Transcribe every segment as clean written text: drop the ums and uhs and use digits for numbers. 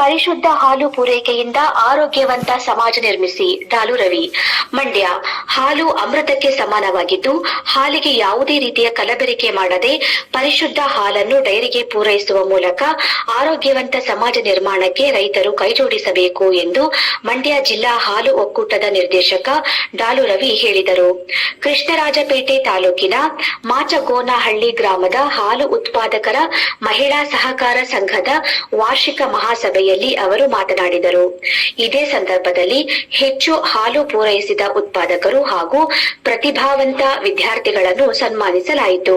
ಪರಿಶುದ್ಧ ಹಾಲು ಪೂರೈಕೆಯಿಂದ ಆರೋಗ್ಯವಂತ ಸಮಾಜ ನಿರ್ಮಿಸಿ. ಡಾಲು ರವಿ, ಮಂಡ್ಯ. ಹಾಲು ಅಮೃತಕ್ಕೆ ಸಮಾನವಾಗಿದ್ದು, ಹಾಲಿಗೆ ಯಾವುದೇ ರೀತಿಯ ಕಲಬೆರಕೆ ಮಾಡದೆ ಪರಿಶುದ್ಧ ಹಾಲನ್ನು ಡೈರಿಗೆ ಪೂರೈಸುವ ಮೂಲಕ ಆರೋಗ್ಯವಂತ ಸಮಾಜ ನಿರ್ಮಾಣಕ್ಕೆ ರೈತರು ಕೈಜೋಡಿಸಬೇಕು ಎಂದು ಮಂಡ್ಯ ಜಿಲ್ಲಾ ಹಾಲು ಒಕ್ಕೂಟದ ನಿರ್ದೇಶಕ ಡಾಲು ರವಿ ಹೇಳಿದರು. ಕೃಷ್ಣರಾಜಪೇಟೆ ತಾಲೂಕಿನ ಮಾಚಗೋನಹಳ್ಳಿ ಗ್ರಾಮದ ಹಾಲು ಉತ್ಪಾದಕರ ಮಹಿಳಾ ಸಹಕಾರ ಸಂಘದ ವಾರ್ಷಿಕ ಮಹಾಸಭೆಯಲ್ಲಿ ಅವರು ಮಾತನಾಡಿದರು. ಇದೇ ಸಂದರ್ಭದಲ್ಲಿ ಹೆಚ್ಚು ಹಾಲು ಪೂರೈಸಿದ ಉತ್ಪಾದಕರು ಹಾಗೂ ಪ್ರತಿಭಾವಂತ ವಿದ್ಯಾರ್ಥಿಗಳನ್ನು ಸನ್ಮಾನಿಸಲಾಯಿತು.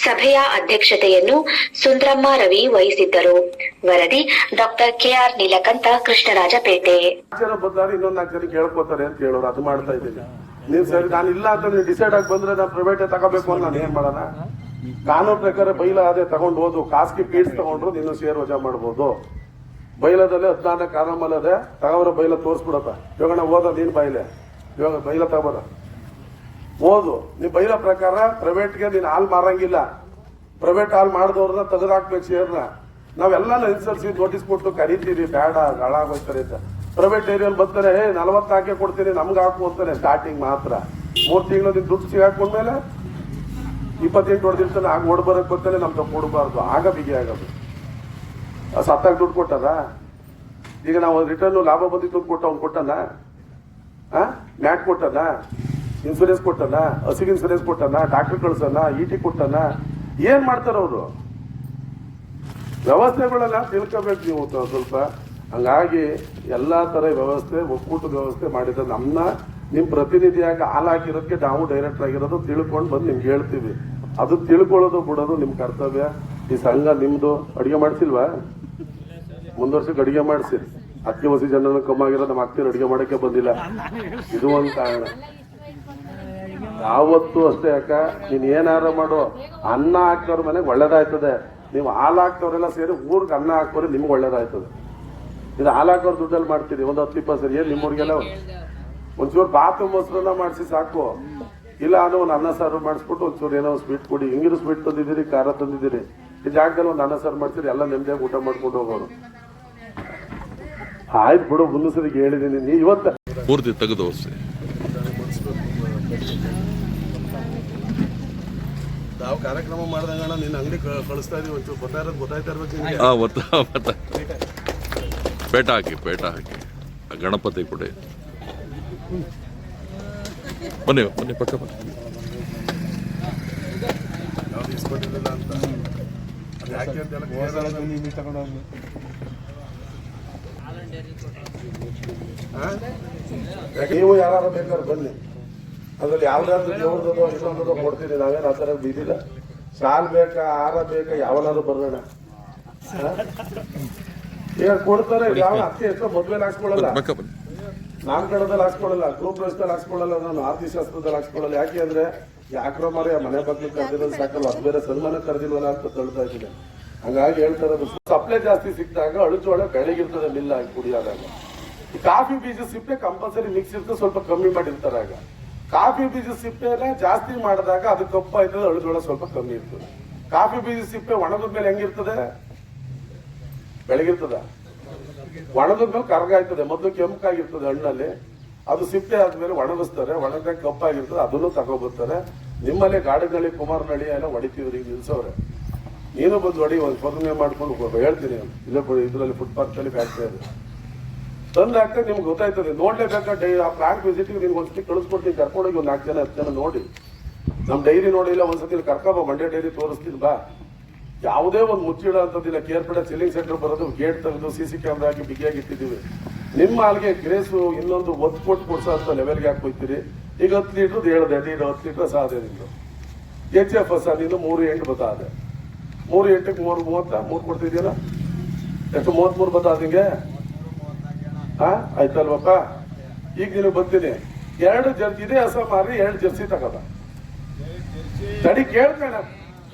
ಸಭೆಯ ಅಧ್ಯಕ್ಷತೆಯನ್ನು ಸುಂದ್ರಮ್ಮ ರವಿ ವಹಿಸಿದ್ದರು. ವರದಿ ಡಾಕ್ಟರ್ ಕೆಆರ್ ನೀಲಕಂಠ, ಕೃಷ್ಣರಾಜಪೇಟೆ. ಅದು ಮಾಡ್ತಾ ಇದ್ದೀನಿ. ನೀನ್ ಸರಿ ನಾನು ಇಲ್ಲ ಅಂತ ನೀವು ಡಿಸೈಡ್ ಆಗಿ ಬಂದ್ರೆ ನಾನು ಪ್ರೈವೇಟ್ ತಗೋಬೇಕು ಅಂತ ನಾನು ಏನ್ ಮಾಡೋಣ? ಕಾನೂನು ಪ್ರಕಾರ ಬೈಲ ಅದೇ ತಗೊಂಡು ಹೋದು, ಖಾಸಗಿ ಪೀಡ್ಸ್ ತಗೊಂಡ್ರು ನೀನು ಶೇರ್ ವಜಾ ಮಾಡ್ಬೋದು. ಬೈಲದಲ್ಲಿ 14 ಕಾನೂನಲ್ಲಿ ಅದೇ ತಗೋರ ಬೈಲ ತೋರಿಸ್ಬಿಡಪ್ಪ. ಇವಾಗ ಓದ ನೀನ್ ಬೈಲೆ, ಇವಾಗ ಬೈಲ ತಗೋರ ಓದು. ನೀ ಬೈಲ ಪ್ರಕಾರ ಪ್ರೈವೇಟ್ಗೆ ನೀನ್ ಹಾಲ್ ಮಾರಂಗಿಲ್ಲ. ಪ್ರೈವೇಟ್ ಹಾಲ್ ಮಾಡಿದವ್ರನ್ನ ತೆಗೆದಾಕ್ಬೇಕು ಶೇರ್ನ. ನಾವೆಲ್ಲ ಅನುಸರಿಸಿ ನೋಟಿಸ್ ಕೊಟ್ಟು ಕರಿತೀವಿ, ಬೇಡ ಹಾಳಾಗೋಯ್ತಾರೆ ಅಂತ. ಪ್ರೈವೇಟ್ ಏರಿಯಲ್ಲಿ ಬರ್ತಾರೆ, 40 ಹಾಕಿ ಕೊಡ್ತೀನಿ ನಮ್ಗೆ ಹಾಕು ಅಂತಾನೆ. ಸ್ಟಾರ್ಟಿಂಗ್ ಮಾತ್ರ 3 ತಿಂಗಳು ನಿನ್ ದುಡ್ಡು ಸಿಗಾಕೊಂಡ್ಮೇಲೆ 28 ಹೊಡೆದಿರ್ತಾನೆ. ಆಗ ಓಡ್ ಬರಕ್ ಬರ್ತಾನೆ. ನಮ್ ತಪ್ಪು ಕೊಡಬಾರ್ದು, ಆಗ ಬಿಗಿ ಆಗೋದು. ಸತ್ತಾಗ ದುಡ್ಡು ಕೊಟ್ಟದ. ಈಗ ನಾವು ರಿಟರ್ನ್ ಲಾಭ ಬಂದಿತ್ತು ದುಡ್ಡು ಕೊಟ್ಟ, ಅವ್ನು ಕೊಟ್ಟನ? ಮ್ಯಾಟ್ ಕೊಟ್ಟನ? ಇನ್ಸೂರೆನ್ಸ್ ಕೊಟ್ಟನ? ಹಸಿಗೆ ಇನ್ಸೂರೆನ್ಸ್ ಕೊಟ್ಟನ? ಡಾಕ್ಟರ್ ಕಳ್ಸನ? ಇಟಿ ಕೊಟ್ಟನ? ಏನ್ ಮಾಡ್ತಾರ ಅವರು? ವ್ಯವಸ್ಥೆಗಳನ್ನ ತಿಳ್ಕೋಬೇಕು ನೀವು ಸ್ವಲ್ಪ. ಹಂಗಾಗಿ ಎಲ್ಲಾ ತರ ವ್ಯವಸ್ಥೆ, ಒಕ್ಕೂಟದ ವ್ಯವಸ್ಥೆ ಮಾಡಿದ ನಿಮ್ ಪ್ರತಿನಿಧಿಯಾಗಿ ಹಾಲ್ ಹಾಕಿರೋದಕ್ಕೆ ನಾವು ಡೈರೆಕ್ಟರ್ ಆಗಿರೋದು ತಿಳ್ಕೊಂಡು ಬಂದು ನಿಮ್ಗೆ ಹೇಳ್ತೀವಿ. ಅದು ತಿಳ್ಕೊಳ್ಳೋದು ಬಿಡೋದು ನಿಮ್ ಕರ್ತವ್ಯ. ಈ ಸಂಘ ನಿಮ್ದು. ಅಡಿಗೆ ಮಾಡಿಸಿಲ್ವಾ? ಮುಂದುವರ್ಷಕ್ಕೆ ಅಡಿಗೆ ಮಾಡಿಸಿರಿ. 10 ವರ್ಷ ಜನ ಕಮ್ಮಾಗಿರೋ ನಮ್ಮ ಅಕ್ತಿರು ಅಡಿಗೆ ಮಾಡಕ್ಕೆ ಬಂದಿಲ್ಲ. ಇದು ಒಂದ್ ಕಾರಣ. ಯಾವತ್ತೂ ಅಷ್ಟೇ. ಯಾಕ ನೀನ್ ಏನಾರ ಮಾಡು, ಅನ್ನ ಹಾಕ್ತವ್ರ ಮನೆಗೆ ಒಳ್ಳೇದಾಯ್ತದೆ. ನೀವು ಹಾಲು ಹಾಕ್ತವ್ರೆಲ್ಲ ಸೇರಿ ಊರ್ಗ್ ಅನ್ನ ಹಾಕೋರಿ ನಿಮ್ಗೆ ಒಳ್ಳೇದಾಯ್ತದೆ. ಇದು ಹಾಲು ಹಾಕೋರ್ ದುಡ್ಡಲ್ಲಿ ಮಾಡ್ತೀರಿ. ಒಂದು 10-20 ಸರಿ ಏನ್ ನಿಮ್ಮೂರಿಗೆಲ್ಲ ಒಂಚೂರು ಬಾತು ಮೊಸರನ್ನ ಮಾಡಿಸಿ ಸಾಕು. ಇಲ್ಲ ಅಂದ್ರೆ ಒಂದು ಅನ್ನ ಸಾರು ಮಾಡಿಸ್ಬಿಟ್ಟು ಒಂಚೂರು ಏನೋ ಸ್ವೀಟ್ ಕೊಡಿ. ಹಿಂಗಿರು ಸ್ವೀಟ್ ತಂದಿದ್ದೀರಿ, ಖಾರ ತಂದಿದ್ದೀರಿ. ಈ ಜಾಗದಲ್ಲಿ ಒಂದು ಅನ್ನ ಸಾರು ಮಾಡ್ತೀರಿ, ಎಲ್ಲ ನೆಮ್ಮದಿಯಾಗಿ ಊಟ ಮಾಡ್ಕೊಂಡು ಹೋಗೋರು. ಆಯ್ತು ಬಿಡು, ಮುಂದೆ ಸರಿಗೆ ಹೇಳಿದೀನಿ. ನೀ ಇವತ್ತ ಪೂರ್ತಿ ತೆಗೆದು ನಾವು ಕಾರ್ಯಕ್ರಮ ಮಾಡ್ದಂಗಣ ನಿನ್ನ ಅಂಗಡಿ ಕಳಿಸ್ತಾ ಇದೀವಿ. ಒಂಚೂರು ಗೊತ್ತಾಯ್ತಾ ಇರ್ಬೇಕು. ಪೇಟ ಹಾಕಿ ಗಣಪತಿ ಕೊಡಿ. ಬನ್ನಿ ಪಕ್ಕ ಬನ್ನಿ. ಯಾವ್ದು ಇಸ್ಕೊಂಡಿಲ್ಲ ಅಂತ ಯಾಕೆ ನೀವು ಯಾರು ಬೇಕಾದ್ರೆ ಬನ್ನಿ. ಅದ್ರಲ್ಲಿ ಯಾವ್ದಾದ್ರು ದೇವ್ರದೋ ಇನ್ನೊಂದೋ ಕೊಡ್ತೀನಿ. ನಾವೇನು ಆ ಥರ ಬಿದ್ದಿಲ್ಲ. ಸಾಲ್ ಬೇಕಾ, ಹಾರ ಬೇಕಾ, ಯಾವನಾದ್ರು ಬರೋಣ ಈಗ ಕೊಡ್ತಾರೆ. ಯಾವ ಅತ್ತೆ ಎಷ್ಟೋ ಮದ್ವೆಲಿ ಹಾಕ್ಸ್ಕೊಳ್ಳಲ್ಲ, ನಾಮಕರಣದಲ್ಲಿ ಹಾಕ್ಸ್ಕೊಳ್ಳಲ್ಲ, ಗ್ರೂಪ್ ಪ್ರವೇಶದಲ್ಲಿ ಹಾಕ್ಸ್ಕೊಳ್ಳಲ್ಲ, ನಾನು ಆರ್ತಿ ಶಾಸ್ತ್ರದಲ್ಲಿ ಹಾಕ್ಸ್ಕೊಳ್ಳಲ್ಲ. ಯಾಕೆ ಅಂದ್ರೆ ಯಾಕ್ರೋ ಮಾರಿ ಮನೆ ಬಗ್ಗೆ ಕರೆದಿರೋದು ಸಾಕಲ್ಲ, ಅದು ಬೇರೆ ಸನ್ಮಾನ ಕರೆದಿಲ್ವಲ್ಲ ಅಂತ ತಳ್ತಾ ಇದ್ದೀನಿ. ಹಂಗಾಗಿ ಹೇಳ್ತಾರೆ ಸಪ್ಲೈ ಜಾಸ್ತಿ ಸಿಕ್ಕಿದಾಗ ಅಳುಚೋಳ ಬೆಳಗಿರ್ತದೆ ಮಿಲ್ ಆಗಿ ಕುಡಿಯೋದಾಗ. ಈ ಕಾಫಿ ಬೀಜ ಸಿಪ್ಪೆ ಕಂಪಲ್ಸರಿ ಮಿಕ್ಸ್ ಇರ್ತದೆ, ಸ್ವಲ್ಪ ಕಮ್ಮಿ ಮಾಡಿರ್ತಾರೆ. ಆಗ ಕಾಫಿ ಬೀಜ ಸಿಪ್ಪೆನ ಜಾಸ್ತಿ ಮಾಡಿದಾಗ ಅದು ಕಪ್ಪು ಆಯ್ತದೆ, ಅಳುಜೋಳ ಸ್ವಲ್ಪ ಕಮ್ಮಿ ಇರ್ತದೆ. ಕಾಫಿ ಬೀಜ ಸಿಪ್ಪೆ ಒಣಗಿದ ಮೇಲೆ ಹೆಂಗಿರ್ತದೆ? ಬೆಳಗಿರ್ತದ. ಒಣಗಿದ ಮೇಲೆ ಕರ್ಗಾಯ್ತದೆ. ಮೊದಲು ಕೆಂಪಾಗಿರ್ತದೆ ಹಣ್ಣಲ್ಲಿ, ಅದು ಸಿಪ್ಪೆ ಆದ್ಮೇಲೆ ಒಣಗಿಸ್ತಾರೆ. ಒಣಗಿದಾಗ ಕಪ್ಪಾಗಿರ್ತದೆ, ಅದನ್ನು ತಗೊಬರ್ತಾರೆ. ನಿಮ್ಮಲ್ಲಿ ಗಾಡಿನಲ್ಲಿ ಕುಮಾರನಳ್ಳಿ ಎಲ್ಲ ಹೊಡಿತಿದ್ರು, ಈಗ ನಿಲ್ಸವ್ರೆ. ನೀನು ಬಂದು ಹೊಡಿ, ಒಂದು ಪೊದನೆ ಮಾಡ್ಕೊಂಡು ಹೇಳ್ತೀನಿ. ಇಲ್ಲೇ ಇದರಲ್ಲಿ ಫುಟ್ಪಾತ್ ಅಲ್ಲಿ ಫ್ಯಾಕ್ಟ್ರಿ ಅದು ತಂದು ಹಾಕ್ತಾರೆ. ನಿಮ್ಗೆ ಗೊತ್ತಾಯ್ತದೆ. ನೋಡ್ಲೇಬೇಕಾ ಆ ಪ್ಲಾಂಟ್ ವಿಸಿಟಿಗೆ ನಿಮ್ಗೆ ಒಂದ್ಸತಿ ಕಳಿಸ್ಕೊಡ್ತೀನಿ. ಕರ್ಕೊಂಡೋಗಿ ಒಂದು 4 ಜನ 10 ಜನ ನೋಡಿ. ನಮ್ ಡೈರಿ ನೋಡಿಲ್ಲ, ಒಂದ್ಸತಿ ಕರ್ಕೊಬ, ಮಂಡ್ಯ ಡೈರಿ ತೋರಿಸ್ತೀನಿ ಬಾ. ಯಾವುದೇ ಒಂದು ಮುಚ್ಚಿಡ ಅಂತದಿಲ್ಲ. ಕೇರ್ಪೇಟೆ ಚಿಲ್ಲಿಂಗ್ ಸೆಂಟರ್ ಬರೋದು, ಗೇಟ್ ತೆಗೆದು CC ಕ್ಯಾಮ್ರಾ ಹಾಕಿ ಬಿಗಿಯಾಗಿ ಇಟ್ಟಿದ್ದೀವಿ. ನಿಮ್ಮ ಹಾಲ್ಗೆ ಗ್ರೇಸು ಇನ್ನೊಂದು ಒತ್ತು ಕೊಟ್ಟು ಕೊಡ್ಸೋ ಅಂತ ಲೆವೆಲ್ಗೆ ಹಾಕೋಯ್ತೀರಿ. ಈಗ 10 ಲೀಟ್ರದ್ದು ಹೇಳ್ದೆ, 10 ಲೀಟ್ರ್ ಸಾಧೆ ನಿಂದು HF ನೀನು 3 8 ಬತ್ತಾದೆ. 3 8ಕ್ಕೆ 3 30 3 ಕೊಡ್ತಿದ್ಯಲ್ಲ, ಎಷ್ಟು 33 ಬತ್ತಾದ ನಿಂಗೆ? ಆಯ್ತಲ್ವಪ್ಪ. ಈಗ ನೀನು ಬರ್ತೀನಿ, 2 ಜರ್ಸಿ ಇದೇ ಹಸ ಮಾರಿ 2 ಜರ್ಸಿ ತಗೋದ. ತಡಿ ಕೇಳ್ತಾನೆ,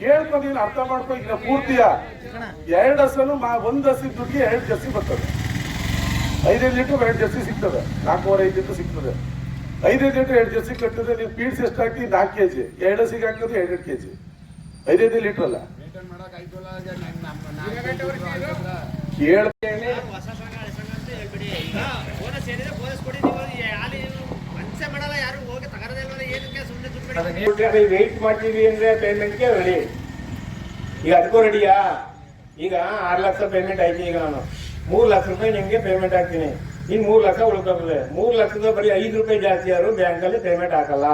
ಕೇಳ್ಕೊಂಡು ಅರ್ಥ ಮಾಡ್ಕೊ. ಈಗ ಪೂರ್ತಿಯ 2 ಹಸನು 1 ಹಸಿ ದುಡ್ಡಿಗೆ 2 ಜರ್ಸಿ ಬರ್ತದೆ. 5 ಲೀಟರ್ 2 ಜರ್ಸಿ ಸಿಗ್ತದೆ. 4.5 ಲೀಟರ್ ಸಿಗ್ತದೆ. 5 ಲೀಟರ್ 2 ಜರ್ಸಿ ಕಟ್ಟಿದ್ರೆ ನೀವು ಪೀಡ್ಸ್ ಎಷ್ಟು ಹಾಕಿ 4 kg, 2 ಹಸಿಗೆ ಹಾಕಿದ್ರೆ 2 kg. 5 ಲೀಟರ್ ಅಲ್ಲ. ಕೇಳ ಹೊಸ ಸಂಘ ಹಳೆ ಸಂಘ ಅಂತ ಹೇಳ್ಬಿಡಿ. ಈಗ ಬೋನಸ್ ಏನಿದೆ ಬೋನಸ್ ಕೊಡಿ. ನೀವು ಅಲ್ಲಿ ಮನ್ಸೆ ಮಾಡಲ್ಲ, ಯಾರು ಹೋಗಿ ತಗರದೇ ಇಲ್ವಲ್ಲ, ಏನಕ್ಕೆ ಸುಮ್ಮನೆ ದುಡ್ಡು ವೆಯ್ಟ್ ಮಾಡ್ತೀವಿ ಅಂದ್ರೆ ಪೇಮೆಂಟ್ಗೆ ರೆಡಿ. ಈಗ ಅದಕ್ಕೂ ರೆಡಿಯಾ? ಈಗ 6 ಲಕ್ಷ ಪೇಮೆಂಟ್ ಆಯ್ತು. ಈಗ ನಾನು 3 ಲಕ್ಷ ರೂಪಾಯಿ ನಿಮ್ಗೆ ಪೇಮೆಂಟ್ ಹಾಕ್ತೀನಿ. ಇನ್ನು 3 ಲಕ್ಷ ಉಳ್ಕೊತದೆ. 3 ಲಕ್ಷದ ಬರೀ 5 ರೂಪಾಯಿ ಜಾಸ್ತಿ ಯಾರು ಬ್ಯಾಂಕಲ್ಲಿ ಪೇಮೆಂಟ್ ಹಾಕಲ್ಲ.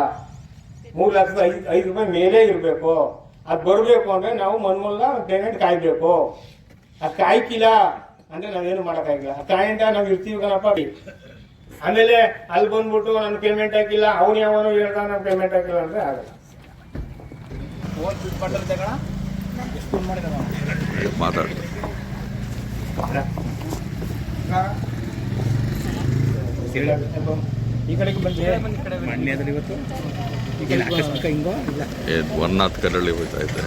3 ಲಕ್ಷದ 5 ರೂಪಾಯಿ ಮೇಲೆ ಇರಬೇಕು. ಅದು ಬರಬೇಕು ಅಂದ್ರೆ ನಾವು ಮನ್ಮೂಲ ಪೇಮೆಂಟ್ ಕಾಯ್ಬೇಕು. ಅದು ಕಾಯ್ಕಿಲ್ಲ ಅಂದ್ರೆ ನಾವೇನು ಮಾಡೋಕ್ಕಾಗಿಲ್ಲ. ಕಾಯಿಂದ ನಾವು ಇರ್ತೀವಿ ಕಣಪ್ಪ. ಆಮೇಲೆ ಅಲ್ಲಿ ಬಂದ್ಬಿಟ್ಟು ನಾನು ಪೇಮೆಂಟ್ ಹಾಕಿಲ್ಲ, ಅವ್ನು ಯಾವನು ಹೇಳ್ದ ನಾನು ಪೇಮೆಂಟ್ ಹಾಕಿಲ್ಲ ಅಂದ್ರೆ ಆಗಲ್ಲ. ಮಾತಾಡಿ. ಈ ಕಡೆಗೆ ಬಂದ್ರೆ ಇವತ್ತು ಏನು ಒನ್ನಾತ್ ಕರಳಿ ಹೋಯ್ತಾ ಇದೆ.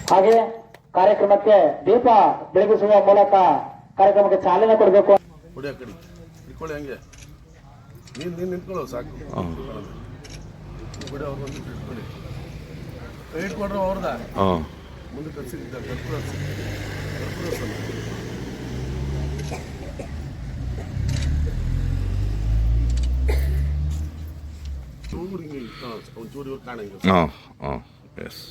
ಹಾಗೆ ಕಾರ್ಯಕ್ರಮಕ್ಕೆ ದೀಪ ಬೆಳಗಿಸುವ ಮೂಲಕ ಕಾರ್ಯಕ್ರಮಕ್ಕೆ ಚಾಲನೆ ಕೊಡಬೇಕು. ಹೊಡಿ ಆ ಕಡೆ ಇಟ್ಕೊಳ್ಳಿ, ಹಂಗೆ ನೀನು ನಿಂತ್ಕೊಳ್ಳೋ ಸಾಕು. ಬಿಡಿ ಅವ್ರೊಂದು ಇಟ್ಕೊಳ್ಳಿ. ಕೈ ಇಟ್ಕೊಂಡ್ರೆ ಅವ್ರದ ಹಾಂ ಮುಂದೆ ಕರ್ಸಿದ್ದಾರೆ. ಒಂಚೂರು ಇವ್ರು ಕಾಣಂಗಿಲ್ಲ. ಹಾಂ ಹಾಂ ಎಸ್.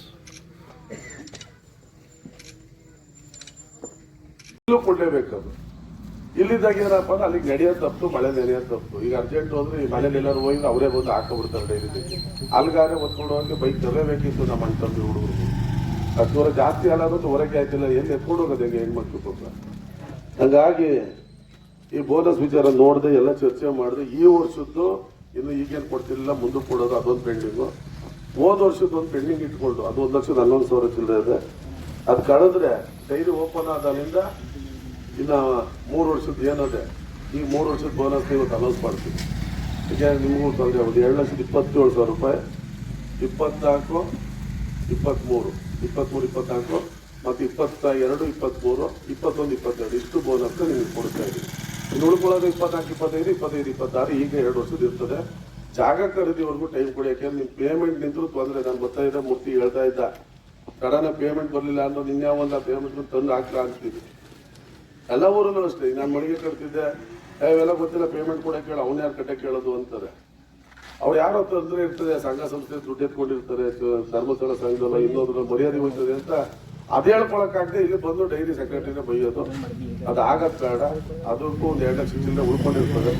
ಇಲ್ಲೂ ಕೊಡ್ಲೇಬೇಕದು. ಇಲ್ಲಿದ್ದಾಗ ಏನಪ್ಪ ಅಂದ್ರೆ ಅಲ್ಲಿಗೆ ನಡೆಯೋದು ತಪ್ಪು, ಮಳೆ ನೆನೆಯೋದು ತಪ್ಪು. ಈಗ ಅರ್ಜೆಂಟ್ ಹೋದ್ರೆ ಈ ಮನೇಲಿ ಎಲ್ಲರೂ ಹೋಗಿ ಅವರೇ ಬಂದು ಹಾಕೋಬಿಡ್ತಾರೆ ಡೈಲಿ. ಅಲ್ಲಿಗಾರೆ ಹೊತ್ಕೊಂಡು ಹೋಗಿ ಬೈಕ್ ತರಲೇಬೇಕಿತ್ತು ನಮ್ಮ ಅಣ್ಣ ತಮ್ಮಿ ಹುಡುಗರು. ಅಷ್ಟು ದೂರ ಜಾಸ್ತಿ ಅಲ್ಲಾಗುತ್ತೆ ಹೊರಗೆ ಆಯ್ತಿಲ್ಲ, ಎಲ್ಲಿ ಎತ್ಕೊಂಡು ಹೋಗೋದು ಹೆಂಗೆ ಹೆಣ್ಮಕ್ಳು ಪಾಪ. ಹಂಗಾಗಿ ಈ ಬೋನಸ್ ವಿಚಾರ ನೋಡಿದೆ, ಎಲ್ಲ ಚರ್ಚೆ ಮಾಡಿದೆ. ಈ ವರ್ಷದ್ದು ಇನ್ನು ಈಗೇನು ಕೊಡ್ತಿಲ್ಲ, ಮುಂದಕ್ಕೆ ಕೊಡೋದು ಅದೊಂದು ಪೆಂಡಿಂಗು. ಹೋದ ವರ್ಷದ್ದು ಒಂದು ಪೆಂಡಿಂಗ್ ಇಟ್ಕೊಂಡು ಅದು 1,11,000 ಚಿಲ್ಲರೆ ಇದೆ. ಅದು ಕಳೆದ್ರೆ ಡೈರಿ ಓಪನ್ ಆದಾಗಿಂದ ಇನ್ನು 3 ವರ್ಷದ್ದು ಏನದೆ, ಈ 3 ವರ್ಷದ ಬೋನಸ್ ಇವತ್ತು ಅನೌನ್ಸ್ ಮಾಡ್ತೀವಿ. ಈಗ ನಿಮಗೂ ತೊಂದರೆ ಆಗೋದು. 2,27,000 ರೂಪಾಯಿ 24, 23, 24 ಮತ್ತು 22, 23, 21, 22 ಇಷ್ಟು ಬೋನಸ್ ನಿಮಗೆ ಕೊಡ್ತಾ ಇದ್ದೀವಿ. ಇನ್ನು ಉಳ್ಕೊಳ್ಳೋದು 24, 25, 25, 26 ಈಗ 2 ವರ್ಷದ ಇರ್ತದೆ. ಜಾಗ ಖರೀದಿವರೆಗೂ ಟೈಮ್ ಕೊಡಿ. ಯಾಕೆಂದ್ರೆ ನಿಮ್ಮ ಪೇಮೆಂಟ್ ನಿಂತರೂ ತೊಂದರೆ. ನಾನು ಬರ್ತಾ ಇದ್ದೆ, ಮೂರ್ತಿ ಹೇಳ್ತಾ ಇದ್ದ, ಕಡನ ಪೇಮೆಂಟ್ ಬರಲಿಲ್ಲ ಅಂದ್ರೆ ನಿನ್ಯಾವೊಂದು ಪೇಮೆಂಟ್ ತಂದು ಹಾಕ್ತಾ ಅಂತೀವಿ. ಎಲ್ಲ ಊರಲ್ಲೂ ಅಷ್ಟೇ. ನಾನು ಮಳಿಗೆ ಕಟ್ತಿದ್ದೆ, ಇವೆಲ್ಲ ಗೊತ್ತಿಲ್ಲ, ಪೇಮೆಂಟ್ ಕೊಡಕ್ಕೆ ಹೇಳಿ ಅವ್ನು ಯಾರು ಕಟ್ಟಕ್ಕೆ ಕೇಳೋದು ಅಂತಾರೆ. ಅವ್ರು ಯಾರೋ ತೊಂದರೆ ಇರ್ತದೆ, ಸಂಘ ಸಂಸ್ಥೆ ದುಡ್ಡು ಎತ್ಕೊಂಡಿರ್ತಾರೆ, ಧರ್ಮಸ್ಥಳ ಸಂಘದಲ್ಲ ಇನ್ನೊಂದ್ರ ಮರ್ಯಾದೆ ಹೋಗ್ತದೆ ಅಂತ ಅದು ಹೇಳ್ಕೊಳಕ್ಕಾಗದೆ ಇಲ್ಲಿ ಬಂದು ಡೈರಿ ಸೆಕ್ರೆಟರಿನ ಬೈಯೋದು. ಅದು ಆಗದ್ ಬೇಡ. ಅದಕ್ಕೂ ಒಂದು 2 ಲಕ್ಷ ಚಿಲ್ಲರೆ ಉಳ್ಕೊಂಡಿರ್ತದೆ.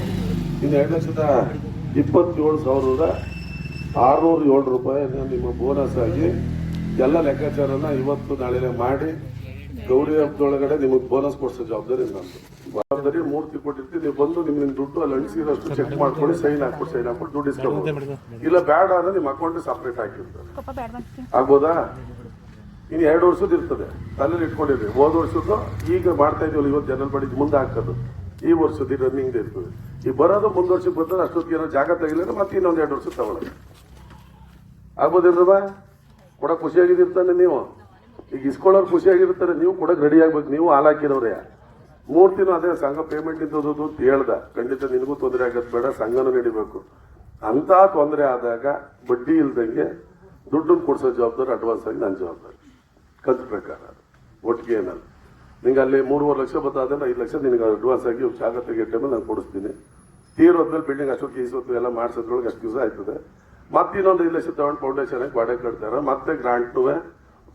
ಇನ್ನು 2,27,607 ರೂಪಾಯಿ ನಿಮ್ಮ ಬೋನಸ್ ಆಗಿ ಎಲ್ಲ ಲೆಕ್ಕಾಚಾರನ ಇವತ್ತು ನಾಳೆ ಮಾಡಿ ಗೌರಿ ಹಬ್ಬದೊಳಗಡೆ ನಿಮಗೆ ಬೋನಸ್ ಕೊಡಿಸೋ ಜವಾಬ್ದಾರಿ ನಂದು. ಜವಾಬ್ದಾರಿ ಮೂರ್ತಿ ಕೊಟ್ಟಿರ್ತೀವಿ. ನೀವು ಬಂದು ನಿಮ್ಮ ದುಡ್ಡು ಅಲ್ಲಿ ಅಣಿಸಿರೋಷ್ಟು ಚೆಕ್ ಮಾಡ್ಕೊಳ್ಳಿ, ಸೈನ್ ಹಾಕ್ಬಿಟ್ಟು ದುಡ್ಡು ಇಸ್ಕೊಬೋದು. ಇಲ್ಲ ಬೇಡ ಅಂದ್ರೆ ನಿಮ್ಮ ಅಕೌಂಟ್ ಸಪ್ರೇಟ್ ಹಾಕಿರ್ತಾರೆ. ಆಗ್ಬೋದಾ? ಇನ್ನು 2 ವರ್ಷದ್ದು ಇರ್ತದೆ, ತಲೆಯಲ್ಲಿ ಇಟ್ಕೊಂಡಿದ್ರಿ. ಹೋದ ವರ್ಷದ್ದು ಈಗ ಮಾಡ್ತಾ ಇದೀವಲ್ಲ, ಇವತ್ತು ಜನರಲ್ ಬಾಡಿ ಮುಂದೆ ಹಾಕೋದು. ಈ ವರ್ಷದ್ದು ರನ್ನಿಂಗ್ ಇರ್ತದೆ. ಈ ಬರೋದು ಮುಂದ್ ವರ್ಷಕ್ಕೆ ಬರ್ತದೆ. ಅಷ್ಟೊತ್ತಿಗೆ ಏನೋ ಜಾಗ ತೆಗಿಲಿಲ್ಲ, ಮತ್ತೆ ಇನ್ನೊಂದು 2 ವರ್ಷ ತಗೊಳ್ಳೋದು. ಆಗ್ಬೋದಿಲ್ರವ? ಕೊಡಕ್ ಖುಷಿಯಾಗಿರ್ತಾನೆ ನೀವು. ಈಗ ಇಸ್ಕೊಳ್ಳೋರು ಖುಷಿಯಾಗಿರ್ತಾರೆ, ನೀವು ಕೊಡಕ್ ರೆಡಿ ಆಗ್ಬೇಕು. ನೀವು ಹಾಲು ಹಾಕಿರೋರೇ. ಮೂರ್ತಿನೂ ಅದೇ ಸಂಘ ಪೇಮೆಂಟ್ ನಿಂತದ್ದು ಅಂತ ಹೇಳ್ದ. ಖಂಡಿತ ನಿನಗೂ ತೊಂದರೆ ಆಗೋದು ಬೇಡ, ಸಂಘನೂ ನಡಿಬೇಕು ಅಂತ. ತೊಂದರೆ ಆದಾಗ ಬಡ್ಡಿ ಇಲ್ದಂಗೆ ದುಡ್ಡನ್ನು ಕೊಡಿಸೋ ಜವಾಬ್ದಾರಿ ಅಡ್ವಾನ್ಸ್ ಆಗಿ ನನ್ನ ಜವಾಬ್ದಾರಿ. ಕಂತು ಪ್ರಕಾರ ಒಟ್ಟಿಗೆ ಏನಲ್ಲ. ನಿಂಗೆ ಅಲ್ಲಿ 3.5 ಲಕ್ಷ ಬತ್ತಾದ್ರೆ 5 ಲಕ್ಷ ನಿನಗೆ ಅಡ್ವಾನ್ಸ್ ಆಗಿ ಜಾಗ ತೆಗಿಯೋ ಟೈಮಲ್ಲಿ ನಾನು ಕೊಡಿಸ್ತೀನಿ. ತೀರೋದ್ಮೇಲೆ ಬಿಲ್ಡಿಂಗ್ ಅಷ್ಟೊತ್ತು ಈಸೊತ್ತು ಎಲ್ಲ ಮಾಡಿಸೋದ್ರೊಳಗೆ ಅಷ್ಟು ದಿವಸ ಆಯ್ತದೆ. ಮತ್ತೆ ಇನ್ನೊಂದು 5 ಲಕ್ಷ ತಗೊಂಡು ಫೌಂಡೇಶನ್ ಬಾಡಿಗೆ ಕಟ್ತಾರೆ. ಮತ್ತೆ ಗ್ರಾಂಟ್ನೂ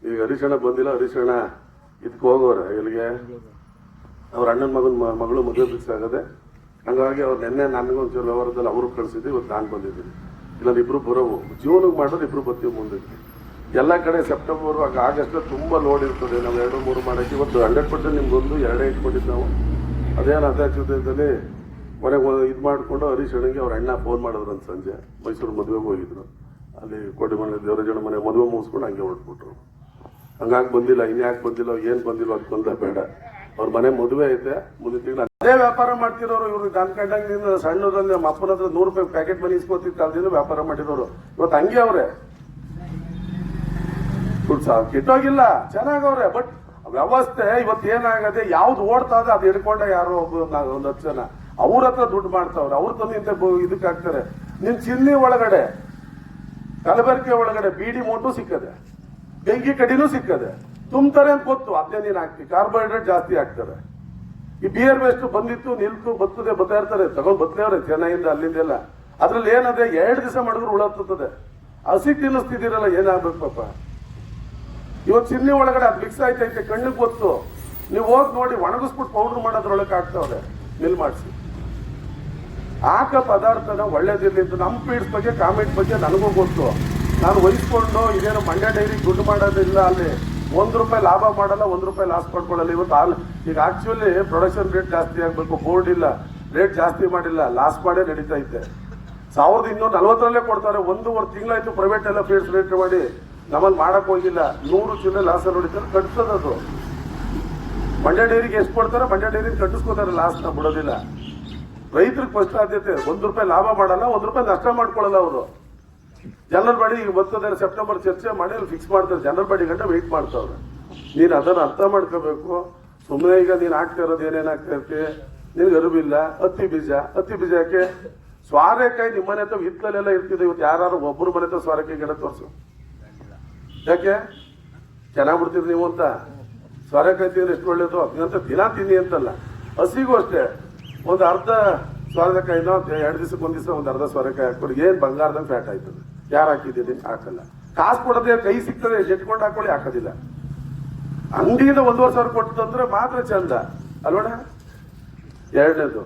ಈಗ ಹರೀಶಣ್ಣ ಬಂದಿಲ್ಲ. ಹರೀಶಣ್ಣ ಇದಕ್ಕೆ ಹೋಗೋರೆ ಇಲ್ಲಿಗೆ, ಅವ್ರ ಅಣ್ಣನ ಮಗಳು ಮದುವೆ ಫಿಕ್ಸ್ ಆಗದೆ. ಹಂಗಾಗಿ ಅವ್ರು ನೆನ್ನೆ ನನಗೊಂಚೂರು ವ್ಯವಹಾರದಲ್ಲಿ ಅವರು ಕಳಿಸಿದ್ವಿ. ಇವತ್ತು ನಾನು ಬಂದಿದ್ದೀನಿ. ಇಲ್ಲಾಂದ್ರೆ ಇಬ್ರು ಬರೋವು. ಜೂನಿಗೆ ಮಾಡೋದು ಇಬ್ರು ಬರ್ತೀವಿ ಮುಂದಕ್ಕೆ. ಎಲ್ಲ ಕಡೆ ಸೆಪ್ಟೆಂಬರ್ ಆಗಸ್ಟ್ ತುಂಬ ಲೋಡ್ ಇರ್ತದೆ. ನಾವು 2-3 ಮಾಡೋಕ್ಕೆ ಇವತ್ತು 100% ನಿಮ್ಗೊಂದು 2 ಇಟ್ಕೊಂಡಿದ್ದು ನಾವು. ಅದೇನು ಅತ್ಯಾಚಾರದಲ್ಲಿ ಮನೆಗೆ ಇದು ಮಾಡಿಕೊಂಡು ಹರೀಶಣ್ಣಗೆ ಅವ್ರ ಅಣ್ಣ ಫೋನ್ ಮಾಡಿದ್ರು ಅಂತ ಸಂಜೆ. ಮೈಸೂರು ಮದುವೆಗೆ ಹೋಗಿದ್ರು. ಅಲ್ಲಿ ಕೋಟೆಮನೆ ದೇವರಾಜನ ಮನೆ ಮದುವೆ ಮುಗಿಸ್ಕೊಂಡು ಹಂಗೆ ಹೊರಟ್ಬಿಟ್ರು. ಹಂಗಾಗಿ ಬಂದಿಲ್ಲ. ಇನ್ಯಾಕೆ ಬಂದಿಲ್ಲ, ಏನು ಬಂದಿಲ್ಲ ಅದು ಬಂದ ಬೇಡ. ಅವ್ರ ಮನೆ ಮದುವೆ ಐತೆ ಮುಂದಿನ ತಿಂಗಳು. ಅದೇ ವ್ಯಾಪಾರ ಮಾಡ್ತಿರೋರು ಇವರು. ನಾನು ಕಂಡಂಗೆ ಸಣ್ಣದಲ್ಲಿ ನಮ್ಮ ಅಪ್ಪನ ಹತ್ರ 100 ರೂಪಾಯಿ ಪ್ಯಾಕೆಟ್ ಮನಿ ಇಸ್ಕೊತಿದ್ದ ಕಾಲದಿಂದ ವ್ಯಾಪಾರ ಮಾಡಿರೋರು ಇವತ್ತು ಹಂಗೆ ಅವ್ರೆ. ಕೆಟ್ಟೋಗಿಲ್ಲ, ಚೆನ್ನಾಗವ್ರೆ. ಬಟ್ ವ್ಯವಸ್ಥೆ ಇವತ್ತು ಏನಾಗದೆ, ಯಾವ್ದು ಓಡ್ತಾ ಇದೆ ಅದು ಹಿಡ್ಕೊಂಡೆ ಯಾರೋ ಒಬ್ಬ 1 10 ಜನ ಅವ್ರ ಹತ್ರ ದುಡ್ಡು ಮಾಡ್ತಾವ್ರೆ. ಅವ್ರ ತಂದು ಇಂತ ಇದಕ್ಕೆ ಹಾಕ್ತಾರೆ. ನಿನ್ ಚಿನ್ನಿ ಒಳಗಡೆ, ಕಲಬೆರಕೆ ಒಳಗಡೆ ಬೀಡಿ ಮೂಟು ಸಿಕ್ಕದೆ. ಬೆಂಕಿ ಕಡಿನೂ ಸಿಕ್ಕದೆ, ತುಂಬ್ತಾರೆ ಅಂತ ಗೊತ್ತು, ಅದನ್ನೇ ನೀನು ಹಾಕ್ತಿ, ಕಾರ್ಬೋಹೈಡ್ರೇಟ್ ಜಾಸ್ತಿ ಆಗ್ತಾರೆ. ಈ ಬಿಯರ್ ವೇಸ್ಟ್ ಬಂದಿತ್ತು ನಿಲ್ತು ಬರ್ತದೆ ಬರ್ತಾ ಇರ್ತಾರೆ, ತಗೊಂಡ್ ಬತ್ತಲೇವ್ರೆ ಚೆನ್ನೈಯಿಂದ ಅಲ್ಲಿಂದೆಲ್ಲ. ಅದ್ರಲ್ಲಿ ಏನದೆ 2 ದಿವಸ ಮಾಡಿದ್ರು ಉಳತ್ತದೆ. ಹಸಿಗೆ ತಿನ್ನಿಸ್ತಿದ್ದೀರಲ್ಲ, ಏನಾಗ್ಬೇಕು ಪಾಪ. ಇವತ್ತು ಚಿನ್ನಿ ಒಳಗಡೆ ಅದು ಮಿಕ್ಸ್ ಆಯ್ತೈತೆ, ಕಣ್ಣಿಗೆ ಗೊತ್ತು. ನೀವು ಹೋಗಿ ನೋಡಿ, ಒಣಗಿಸ್ಬಿಟ್ಟು ಪೌಡರ್ ಮಾಡೋದ್ರೊಳಗೆ ಆಗ್ತಾವ್ರೆ, ಮಿಲ್ ಮಾಡಿಸಿ. ಹಾಕ ಪದಾರ್ಥನ ಒಳ್ಳೇದಿರ್ಲಿ ಅಂತ. ನಮ್ಮ ಫೀಡ್ಸ್ ಬಗ್ಗೆ ಕಾಮೆಂಟ್ ಬಗ್ಗೆ ನನಗೂ ಗೊತ್ತು. ನಾನು ವಹಿಸ್ಕೊಂಡು ಇದೇನು ಮಂಡ್ಯ ಡೈರಿ ದುಡ್ಡು ಮಾಡೋದಿಲ್ಲ, ಅಲ್ಲಿ ₹1 ಲಾಭ ಮಾಡಲ್ಲ, ₹1 ಲಾಸ್ ಮಾಡ್ಕೊಳ್ಳಲ್ಲ. ಇವತ್ತು ಹಾಲು ಈಗ ಆಕ್ಚುಲಿ ಪ್ರೊಡಕ್ಷನ್ ರೇಟ್ ಜಾಸ್ತಿ ಆಗಬೇಕು, ಬೋರ್ಡ್ ಇಲ್ಲ, ರೇಟ್ ಜಾಸ್ತಿ ಮಾಡಿಲ್ಲ, ಲಾಸ್ ಮಾಡೇ ನಡೀತಾ ಇದ್ದೆ. 1240 ಕೊಡ್ತಾರೆ. 1.5 ತಿಂಗಳಾಯ್ತು ಪ್ರೈವೇಟ್ ಎಲ್ಲ ಫೀಡ್ಸ್ ರೇಟ್ ಮಾಡಿ, ನಮ್ಮಲ್ಲಿ ಮಾಡಕ್ ಹೋಗಿಲ್ಲ. 100 ಚಿಲ್ಲರೆ ಲಾಸ್ ನೋಡಿದ್ರೆ ಕಟ್ತದದು. ಮಂಡ್ಯ ಡೈರಿಗೆ ಎಷ್ಟು ಕೊಡ್ತಾರೆ, ಮಂಡ್ಯ ಡೈರಿ ಕಟ್ಟಿಸ್ಕೋತಾರೆ, ಲಾಸ್ನ ಬಿಡೋದಿಲ್ಲ. ರೈತರಿಗೆ ಫಸ್ಟ್ ಆದ್ಯತೆ. ₹1 ಲಾಭ ಮಾಡಲ್ಲ, ₹1 ನಷ್ಟ ಮಾಡ್ಕೊಳ್ಳಲ್ಲ ಅವರು. ಜನರಲ್ ಬಾಡಿ ಈಗ ಬರ್ತದೆ, ಸೆಪ್ಟೆಂಬರ್ ಚರ್ಚೆ ಮಾಡಿ ಅಲ್ಲಿ ಫಿಕ್ಸ್ ಮಾಡ್ತಾರೆ. ಜನರಲ್ ಬಾಡಿ ಗಂಟೆ ವೆಯ್ಟ್ ಮಾಡ್ತಾವ್ರೆ. ನೀನು ಅದನ್ನು ಅರ್ಥ ಮಾಡ್ಕೋಬೇಕು. ಸುಮ್ಮನೆ ಈಗ ನೀನು ಹಾಕ್ತಾ ಇರೋದು ಏನೇನು ಆಗ್ತಾ ಇರ್ತಿ, ನಿನ್ಗೆ ಅರಿವಿಲ್ಲ. ಹತ್ತಿ ಬೀಜ ಯಾಕೆ ಸ್ವಾರೆಕಾಯಿ ನಿಮ್ಮ ಮನೆ ಹತ್ರ ಹಿತ್ತಲೆಲ್ಲ ಇರ್ತಿದೆ. ಇವತ್ತು ಯಾರು ಒಬ್ಬರು ಮನೆ ಹತ್ರ ಸ್ವಾರೆಕಾಯಿ ಗಿಡ ತೋರಿಸು, ಯಾಕೆ ಚೆನ್ನಾಗ್ ಬಿಡ್ತೀರಿ ನೀವು ಅಂತ. ಸ್ವಾರೆಕಾಯಿ ತಿಂದ್ರೆ ಎಷ್ಟು ಒಳ್ಳೇದು, ಅದನ್ನಂತ ದಿನ ತಿನ್ನಿ ಅಂತಲ್ಲ. ಹಸಿಗೂ ಅಷ್ಟೇ, ಒಂದು ಅರ್ಧ ಸೋರೆಕಾಯಿನೋ 2 ದಿವಸಕ್ಕೆ ಒಂದ್ ದಿವಸ ಒಂದು ಅರ್ಧ ಸೋರೆಕಾಯಿ ಹಾಕ್ಬಿಡಿ, ಏನ್ ಬಂಗಾರದಂಗೆ ಫ್ಯಾಟ್ ಆಯ್ತದೆ. ಯಾರು ಹಾಕಿದ್ದೀರಿ, ಹಾಕಲ್ಲ. ಕಾಸು ಕೊಡೋದೇ, ಕೈ ಸಿಗ್ತದೆ ಜಟ್ಕೊಂಡು ಹಾಕೊಳ್ಳಿ, ಹಾಕೋದಿಲ್ಲ. ಅಂಗಡಿಯಿಂದ 1,500 ಕೊಟ್ಟಂದ್ರೆ ಮಾತ್ರ ಚಂದ ಅಲ್ವಣ. ಎರಡನೇದು,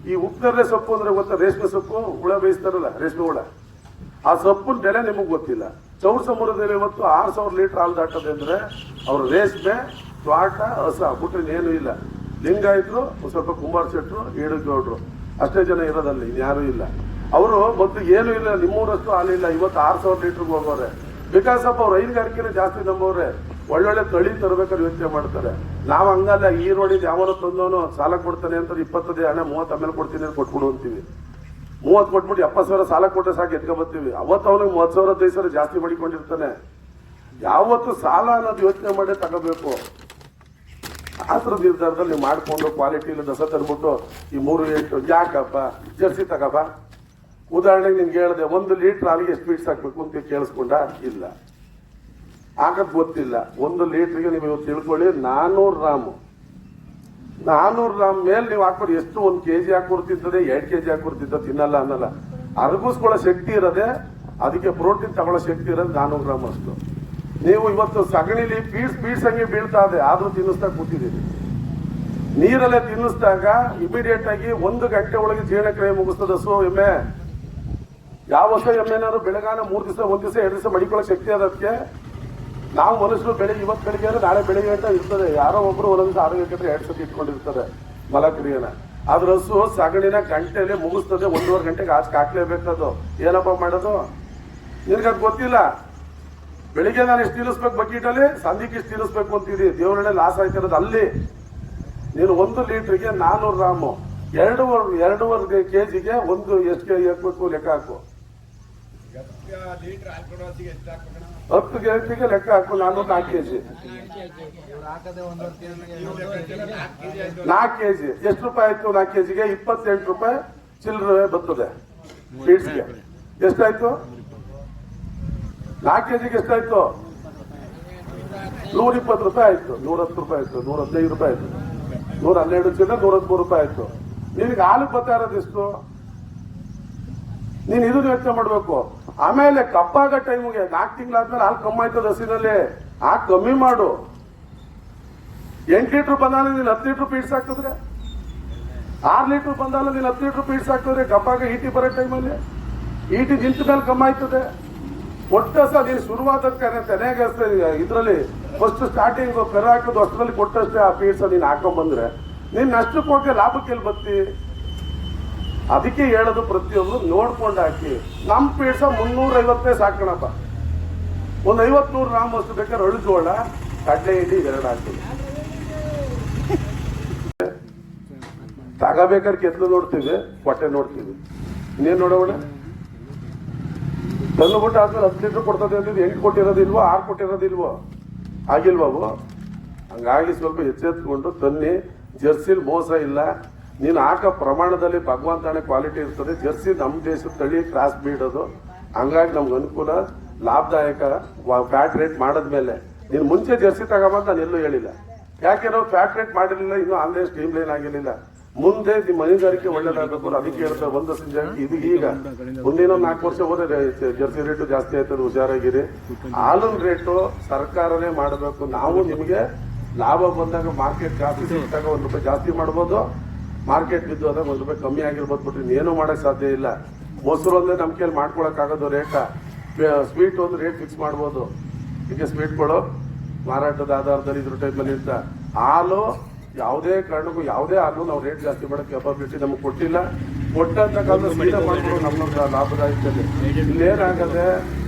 ಈ ಉಪ್ಪನರಳೆ ಸೊಪ್ಪು ಅಂದ್ರೆ ಗೊತ್ತಾ, ರೇಷ್ಮೆ ಸೊಪ್ಪು ಹುಳ ಬೇಯಿಸ್ತಾರಲ್ಲ, ರೇಷ್ಮೆ ಹುಳ. ಆ ಸೊಪ್ಪಿನ ಬೆಲೆ ನಿಮಗೆ ಗೊತ್ತಿಲ್ಲ. ಚೌಡಸಮುದ್ರದಲ್ಲಿ ಇವತ್ತು 6,000 ಲೀಟರ್ ಹಾಲು ದಾಟದೆ ಅಂದ್ರೆ ಅವ್ರು ರೇಷ್ಮೆ, ತ್ವಾಟ, ಹಸ ಬಿಟ್ರೆ ಏನೂ ಇಲ್ಲ. ಲಿಂಗಾಯತರು, ಸ್ವಲ್ಪ ಕುಂಬಾರ ಶೆಟ್ರು, ಏಡುಗೌಡ್ರು ಅಷ್ಟೇ ಜನ ಇರೋದಲ್ಲಿ, ಇನ್ಯಾರೂ ಇಲ್ಲ. ಅವರು ಮೊದಲು ಏನೂ ಇಲ್ಲ, ನಿಮ್ಮೂರಷ್ಟು ಹಾಲಿಲ್ಲ. ಇವತ್ತು 6,000 ಲೀಟರ್ಗೆ ಹೋಗೋರೆ. ಬಿಕಾಸ್ ಆಫ್ ಅವ್ರು ಹೈನುಗಾರಿಕೆನೇ ಜಾಸ್ತಿ ನಂಬೋರೆ. ಒಳ್ಳೊಳ್ಳೆ ತಳಿ ತರಬೇಕಾದ್ರೆ ಯೋಚನೆ ಮಾಡ್ತಾರೆ. ನಾವು ಹಂಗಲ್ಲ, ಈರೋಡಿದ ಯಾವನೋ ತಂದವನು ಸಾಲ ಕೊಡ್ತಾನೆ ಅಂತ 20 ಹಣ 30 ಆಮೇಲೆ ಕೊಡ್ತೀನಿ ಅಂತ ಕೊಟ್ಬಿಡು ಅಂತೀವಿ. 30 ಕೊಟ್ಬಿಟ್ಟು 70,000 ಸಾಲ ಕೊಟ್ಟರೆ ಸಾಕು ಎತ್ಕೊಂಡ್ಬರ್ತೀವಿ. ಅವತ್ತು ಅವನಿಗೆ 30,000 35,000 ಜಾಸ್ತಿ ಮಾಡಿಕೊಂಡಿರ್ತಾನೆ. ಯಾವತ್ತು ಸಾಲ ಅನ್ನೋದು ಯೋಚನೆ ಮಾಡಿ ತಗೋಬೇಕು. ಆ ಥರ ನಿರ್ಧಾರದಲ್ಲಿ ನೀವು ಮಾಡಿಕೊಂಡು ಕ್ವಾಲಿಟಿ ಇಲ್ಲ ದಸ ತಂದ್ಬಿಟ್ಟು ಈ 3 ಯಾಕಪ್ಪ ಜರ್ಸಿ ತಗಪ್ಪ. ಉದಾಹರಣೆಗೆ ನಿನ್ಗೆ ಹೇಳಿದೆ, 1 ಲೀಟರ್ ಹಾಲಿಗೆ ಎಷ್ಟು ಫೀಡ್ಸ್ ಹಾಕ್ಬೇಕು ಅಂತ ಕೇಳಿಸ್ಕೊಂಡ, ಇಲ್ಲ ಹಾಕದ್ ಗೊತ್ತಿಲ್ಲ. 1 ಲೀಟರ್ಗೆ ನೀವು ಇವತ್ತು ತಿಳ್ಕೊಳ್ಳಿ 400 ಗ್ರಾಮ್. 400 ಗ್ರಾಮ್ ಮೇಲೆ ನೀವು ಹಾಕ್ಬಿಡಿ. ಎಷ್ಟು 1 kg ಹಾಕೊಡ್ತಿದ್ದದೆ, 2 kg ಹಾಕೊಡ್ತಿದ್ದ, ತಿನ್ನಲ್ಲ ಅನ್ನಲ್ಲ. ಅರಗಿಸ್ಕೊಳ್ಳೋ ಶಕ್ತಿ ಇರೋದೆ, ಅದಕ್ಕೆ ಪ್ರೋಟೀನ್ ತಗೊಳ್ಳೋ ಶಕ್ತಿ ಇರೋದು 400 ಗ್ರಾಮ್ ಅಷ್ಟು. ನೀವು ಇವತ್ತು ಸಗಣಿಲಿ ಪೀಡ್ಸ್ ಹಂಗೆ ಬೀಳ್ತಾ ಇದೆ, ಆದ್ರೂ ತಿನ್ನಿಸ್ತಾ ಕೂತಿದ್ದೀರಿ. ನೀರಲ್ಲೇ ತಿನ್ನಿಸಿದಾಗ ಇಮಿಡಿಯೇಟ್ ಆಗಿ 1 ಗಂಟೆ ಒಳಗೆ ಜೀರ್ಣಕ್ರಿಯೆ ಮುಗಿಸ್ತದೆ ಹಸು ಎಮ್ಮೆ. ಯಾವ ಹೊಸ ಎಮ್ಮೆನಾದ್ರು ಬೆಳಗಾನ 3 ದಿವಸ 1 ದಿವಸ 2 ದಿವಸ ಮಡಿಕೊಳ್ಳೋ ಶಕ್ತಿ ಅದಕ್ಕೆ. ನಾವು ಮನುಷ್ಯರು ಬೆಳಿಗ್ಗೆ, ಇವತ್ತು ಬೆಳಿಗ್ಗೆ ಅಂದ್ರೆ ನಾಳೆ ಬೆಳಿಗ್ಗೆ ಅಂತ ಇರ್ತದೆ. ಯಾರೋ ಒಬ್ರು ಒಂದೊಂದು 6 ಗಂಟೆ 2 ಸತಿ ಇಟ್ಕೊಂಡಿರ್ತಾರೆ ಮಲಕ್ರಿಯನ. ಆದ್ರ ಹಸು ಸಗಣಿನ ಗಂಟೆಯಲ್ಲಿ ಮುಗಿಸ್ತದೆ. 1.5 ಗಂಟೆಗೆ ಆಚೆ ಹಾಕ್ಲೇಬೇಕದು. ಏನಪ್ಪ ಮಾಡೋದು, ನಿನ್ಗದ್ ಗೊತ್ತಿಲ್ಲ. ಬೆಳಿಗ್ಗೆ ನಾನು ಎಷ್ಟು ತಿನ್ನಿಸ್ಬೇಕು ಬಕೀಟಲ್ಲಿ, ಸಂಧಿಗೆ ಇಷ್ಟು ತಿನ್ನಿಸ್ಬೇಕು ಅಂತಿದ್ದಿ. ದೇವರನ್ನೇ ಲಾಸ್ ಆಯ್ತಿರೋದು ಅಲ್ಲಿ. ನೀನು 1 ಲೀಟರ್ಗೆ 400 ಗ್ರಾಮು, 2.5 kgಗೆ ಎಷ್ಟು ಕೆಜಿ ಹಾಕ್ಬೇಕು ಲೆಕ್ಕ ಹಾಕು. 10 ಕೆಜಿಗೆ ಲೆಕ್ಕ ಹಾಕು. 4 kg 4 kg ಎಷ್ಟು ರೂಪಾಯಿ ಆಯ್ತು? 4 kgಗೆ 28 ರೂಪಾಯಿ ಚಿಲ್ಲರೆ ಬರ್ತದೆ ಫೀಡ್ಸ್ಗೆ. ಎಷ್ಟಾಯ್ತು? 4 kgಗೆ ಎಷ್ಟಾಯ್ತು? 120 ರೂಪಾಯಿ ಆಯ್ತು, 110 ರೂಪಾಯಿ ಆಯ್ತು, 115 ರೂಪಾಯಿ ಆಯ್ತು, 112 ಚಿಲ್ಲರೆ 113 ರೂಪಾಯಿ ಆಯ್ತು. ನಿನಗೆ ಹಾಲು ಬರ್ತಾ ಇರೋದು ಎಷ್ಟು? ನೀನು ಇದನ್ನು ಯೋಚನೆ ಮಾಡ್ಬೇಕು. ಆಮೇಲೆ ಕಪ್ಪಾಗ ಟೈಮ್ಗೆ 4 ತಿಂಗಳಾದ್ಮೇಲೆ ಹಾಲು ಕಮ್ಮಿ ಆಯ್ತದ ಹಸಿನಲ್ಲಿ, ಕಮ್ಮಿ ಮಾಡು. 8 ಲೀಟರ್ ಬಂದಾಗ ನೀನು 10 ಲೀಟರ್ ಫೀಡ್ಸ್ ಹಾಕಿದ್ರೆ, 6 ಲೀಟರ್ ಬಂದಾಗ ನೀನು 10 ಲೀಟರ್ ಫೀಡ್ಸ್ ಹಾಕಿದ್ರೆ, ಕಪ್ಪಾಗ ಈಟಿ ಬರೋ ಟೈಮಲ್ಲಿ ಈಟಿ ನಿಂತ ಮೇಲೆ ಕಮ್ಮಿ ಆಯ್ತದೆ. ಕೊಟ್ಟಸ ನೀನು ಶುರುವಾದ ತೆನೆಗೆ ಇದರಲ್ಲಿ ಫಸ್ಟ್ ಸ್ಟಾರ್ಟಿಂಗ್ ಕರ ಹಾಕೋದು ಅಷ್ಟರಲ್ಲಿ ಕೊಟ್ಟಷ್ಟೇ ಆ ಫೀಡ್ಸ್ ನೀನು ಹಾಕೊಂಡ್ಬಂದ್ರೆ ನೀನ್ ನಷ್ಟಕ್ಕೆ ಹೋಗಿ ಲಾಭಕ್ಕೆ ಎಲ್ಲಿ ಬರ್ತಿ? ಅದಕ್ಕೆ ಹೇಳೋದು ಪ್ರತಿಯೊಬ್ರು ನೋಡ್ಕೊಂಡು ಹಾಕಿ. ನಮ್ಮ ಫೀಡ್ಸ 350 ಸಾಕೋಣಪ್ಪ. ಒಂದು 50-100 ಗ್ರಾಮ್ ಅಷ್ಟು ಬೇಕಾದ್ರೆ ಅಳುಜೋಳ, ಕಡಲೆ ಹಿಂಡಿ 2 ಹಾಕ್ತೀವಿ. ತಗೋಬೇಕಾದ್ರೆ ಕೆತ್ತಲು ನೋಡ್ತೀವಿ, ಹೊಟ್ಟೆ ನೋಡ್ತೀವಿ. ಇನ್ನೇನು ನೋಡೋಣ? ತಂದುಬಿಟ್ಟು ಆದ್ಮೇಲೆ 10 ಲೀಟರ್ ಕೊಡ್ತದೆ ಅಂತಿದ್ದು 8 ಕೊಟ್ಟಿರೋದಿಲ್ವೋ, 6 ಕೊಟ್ಟಿರೋದಿಲ್ವೋ, ಆಗಿಲ್ವಾವು? ಹಂಗಾಗಿ ಸ್ವಲ್ಪ ಎಚ್ಚೆತ್ಕೊಂಡು ತನ್ನಿ. ಜರ್ಸಿಲ್ ಮೋಸ ಇಲ್ಲ. ನೀನು ಹಾಕೋ ಪ್ರಮಾಣದಲ್ಲಿ ಭಗವಂತನೇ ಕ್ವಾಲಿಟಿ ಇರ್ತದೆ. ಜರ್ಸಿ ನಮ್ಮ ದೇಶದ ತಳಿ ಕ್ರಾಸ್ ಬೀಡೋದು, ಹಂಗಾಗಿ ನಮ್ಗೆ ಅನುಕೂಲ. ಲಾಭದಾಯಕ ಫ್ಯಾಟ್ ರೇಟ್ ಮಾಡಿದ್ಮೇಲೆ ನೀನು ಮುಂಚೆ ಜರ್ಸಿ ತಗೊಂಬಂತ ನಾನು ಎಲ್ಲೂ ಹೇಳಿಲ್ಲ. ಯಾಕೆ ನಾವು ಫ್ಯಾಟ್ ರೇಟ್ ಮಾಡಿರಲಿಲ್ಲ, ಇನ್ನೂ ಆನ್ಲೈನ್ ಸ್ಟ್ರೀಮ್ ಲೈನ್ ಆಗಿರಲಿಲ್ಲ. ಮುಂದೆ ನಿಮ್ಮ ಮನೆಗಾರಿಕೆ ಒಳ್ಳೇದಾಗಬೇಕು, ಅದಕ್ಕೆ ಹೇಳ್ತಾರೆ ಒಂದು ಇದು ಈಗ ಮುಂದಿನ 4 ವರ್ಷ ಹೋದ್ರೆ ಜರ್ಸಿ ರೇಟು ಜಾಸ್ತಿ ಆಯ್ತದೆ, ಹುಷಾರಾಗಿರಿ. ಹಾಲಿನ ರೇಟು ಸರ್ಕಾರನೇ ಮಾಡಬೇಕು. ನಾವು ನಿಮಗೆ ಲಾಭ ಬಂದಾಗ ಮಾರ್ಕೆಟ್ ಜಾಸ್ತಿ ಸಿಕ್ಕಾಗ ₹1 ಜಾಸ್ತಿ ಮಾಡ್ಬೋದು, ಮಾರ್ಕೆಟ್ ಬಿದ್ದು ಹೋದಾಗ ₹1 ಕಮ್ಮಿ ಆಗಿರ್ಬೋದು. ಬಿಟ್ರೆ ಇನ್ನೇನು ಮಾಡಕ್ ಸಾಧ್ಯ ಇಲ್ಲ. ಮೊಸರು ಅಂದ್ರೆ ನಮ್ಮ ಕೈಯಲ್ಲಿ ಮಾಡ್ಕೊಳಕ್ ಆಗೋದು ರೇಟ. ಸ್ವೀಟ್ ಒಂದು ರೇಟ್ ಫಿಕ್ಸ್ ಮಾಡ್ಬೋದು. ಈಗ ಸ್ವೀಟ್ಗಳು ಮಾರಾಟದ ಆಧಾರದಲ್ಲಿ ಇದ್ರ ಟೈಮಲ್ಲಿ ಇರ್ತ. ಹಾಲು ಯಾವುದೇ ಕಾರಣಕ್ಕೂ ಯಾವುದೇ ಹಾಲು ನಾವು ರೇಟ್ ಜಾಸ್ತಿ ಮಾಡೋ ಕೆಪಾಬಿಲಿಟಿ ನಮ್ಗೆ ಕೊಟ್ಟಿಲ್ಲ. ಕೊಟ್ಟಂತ ಕಾಲ ಸೀದಾ ಮಾಡ್ಬೋದು ನಮ್ಮ ಲಾಭದಾಯಕದಲ್ಲಿ. ಇಲ್ಲೇನಾಗದೆ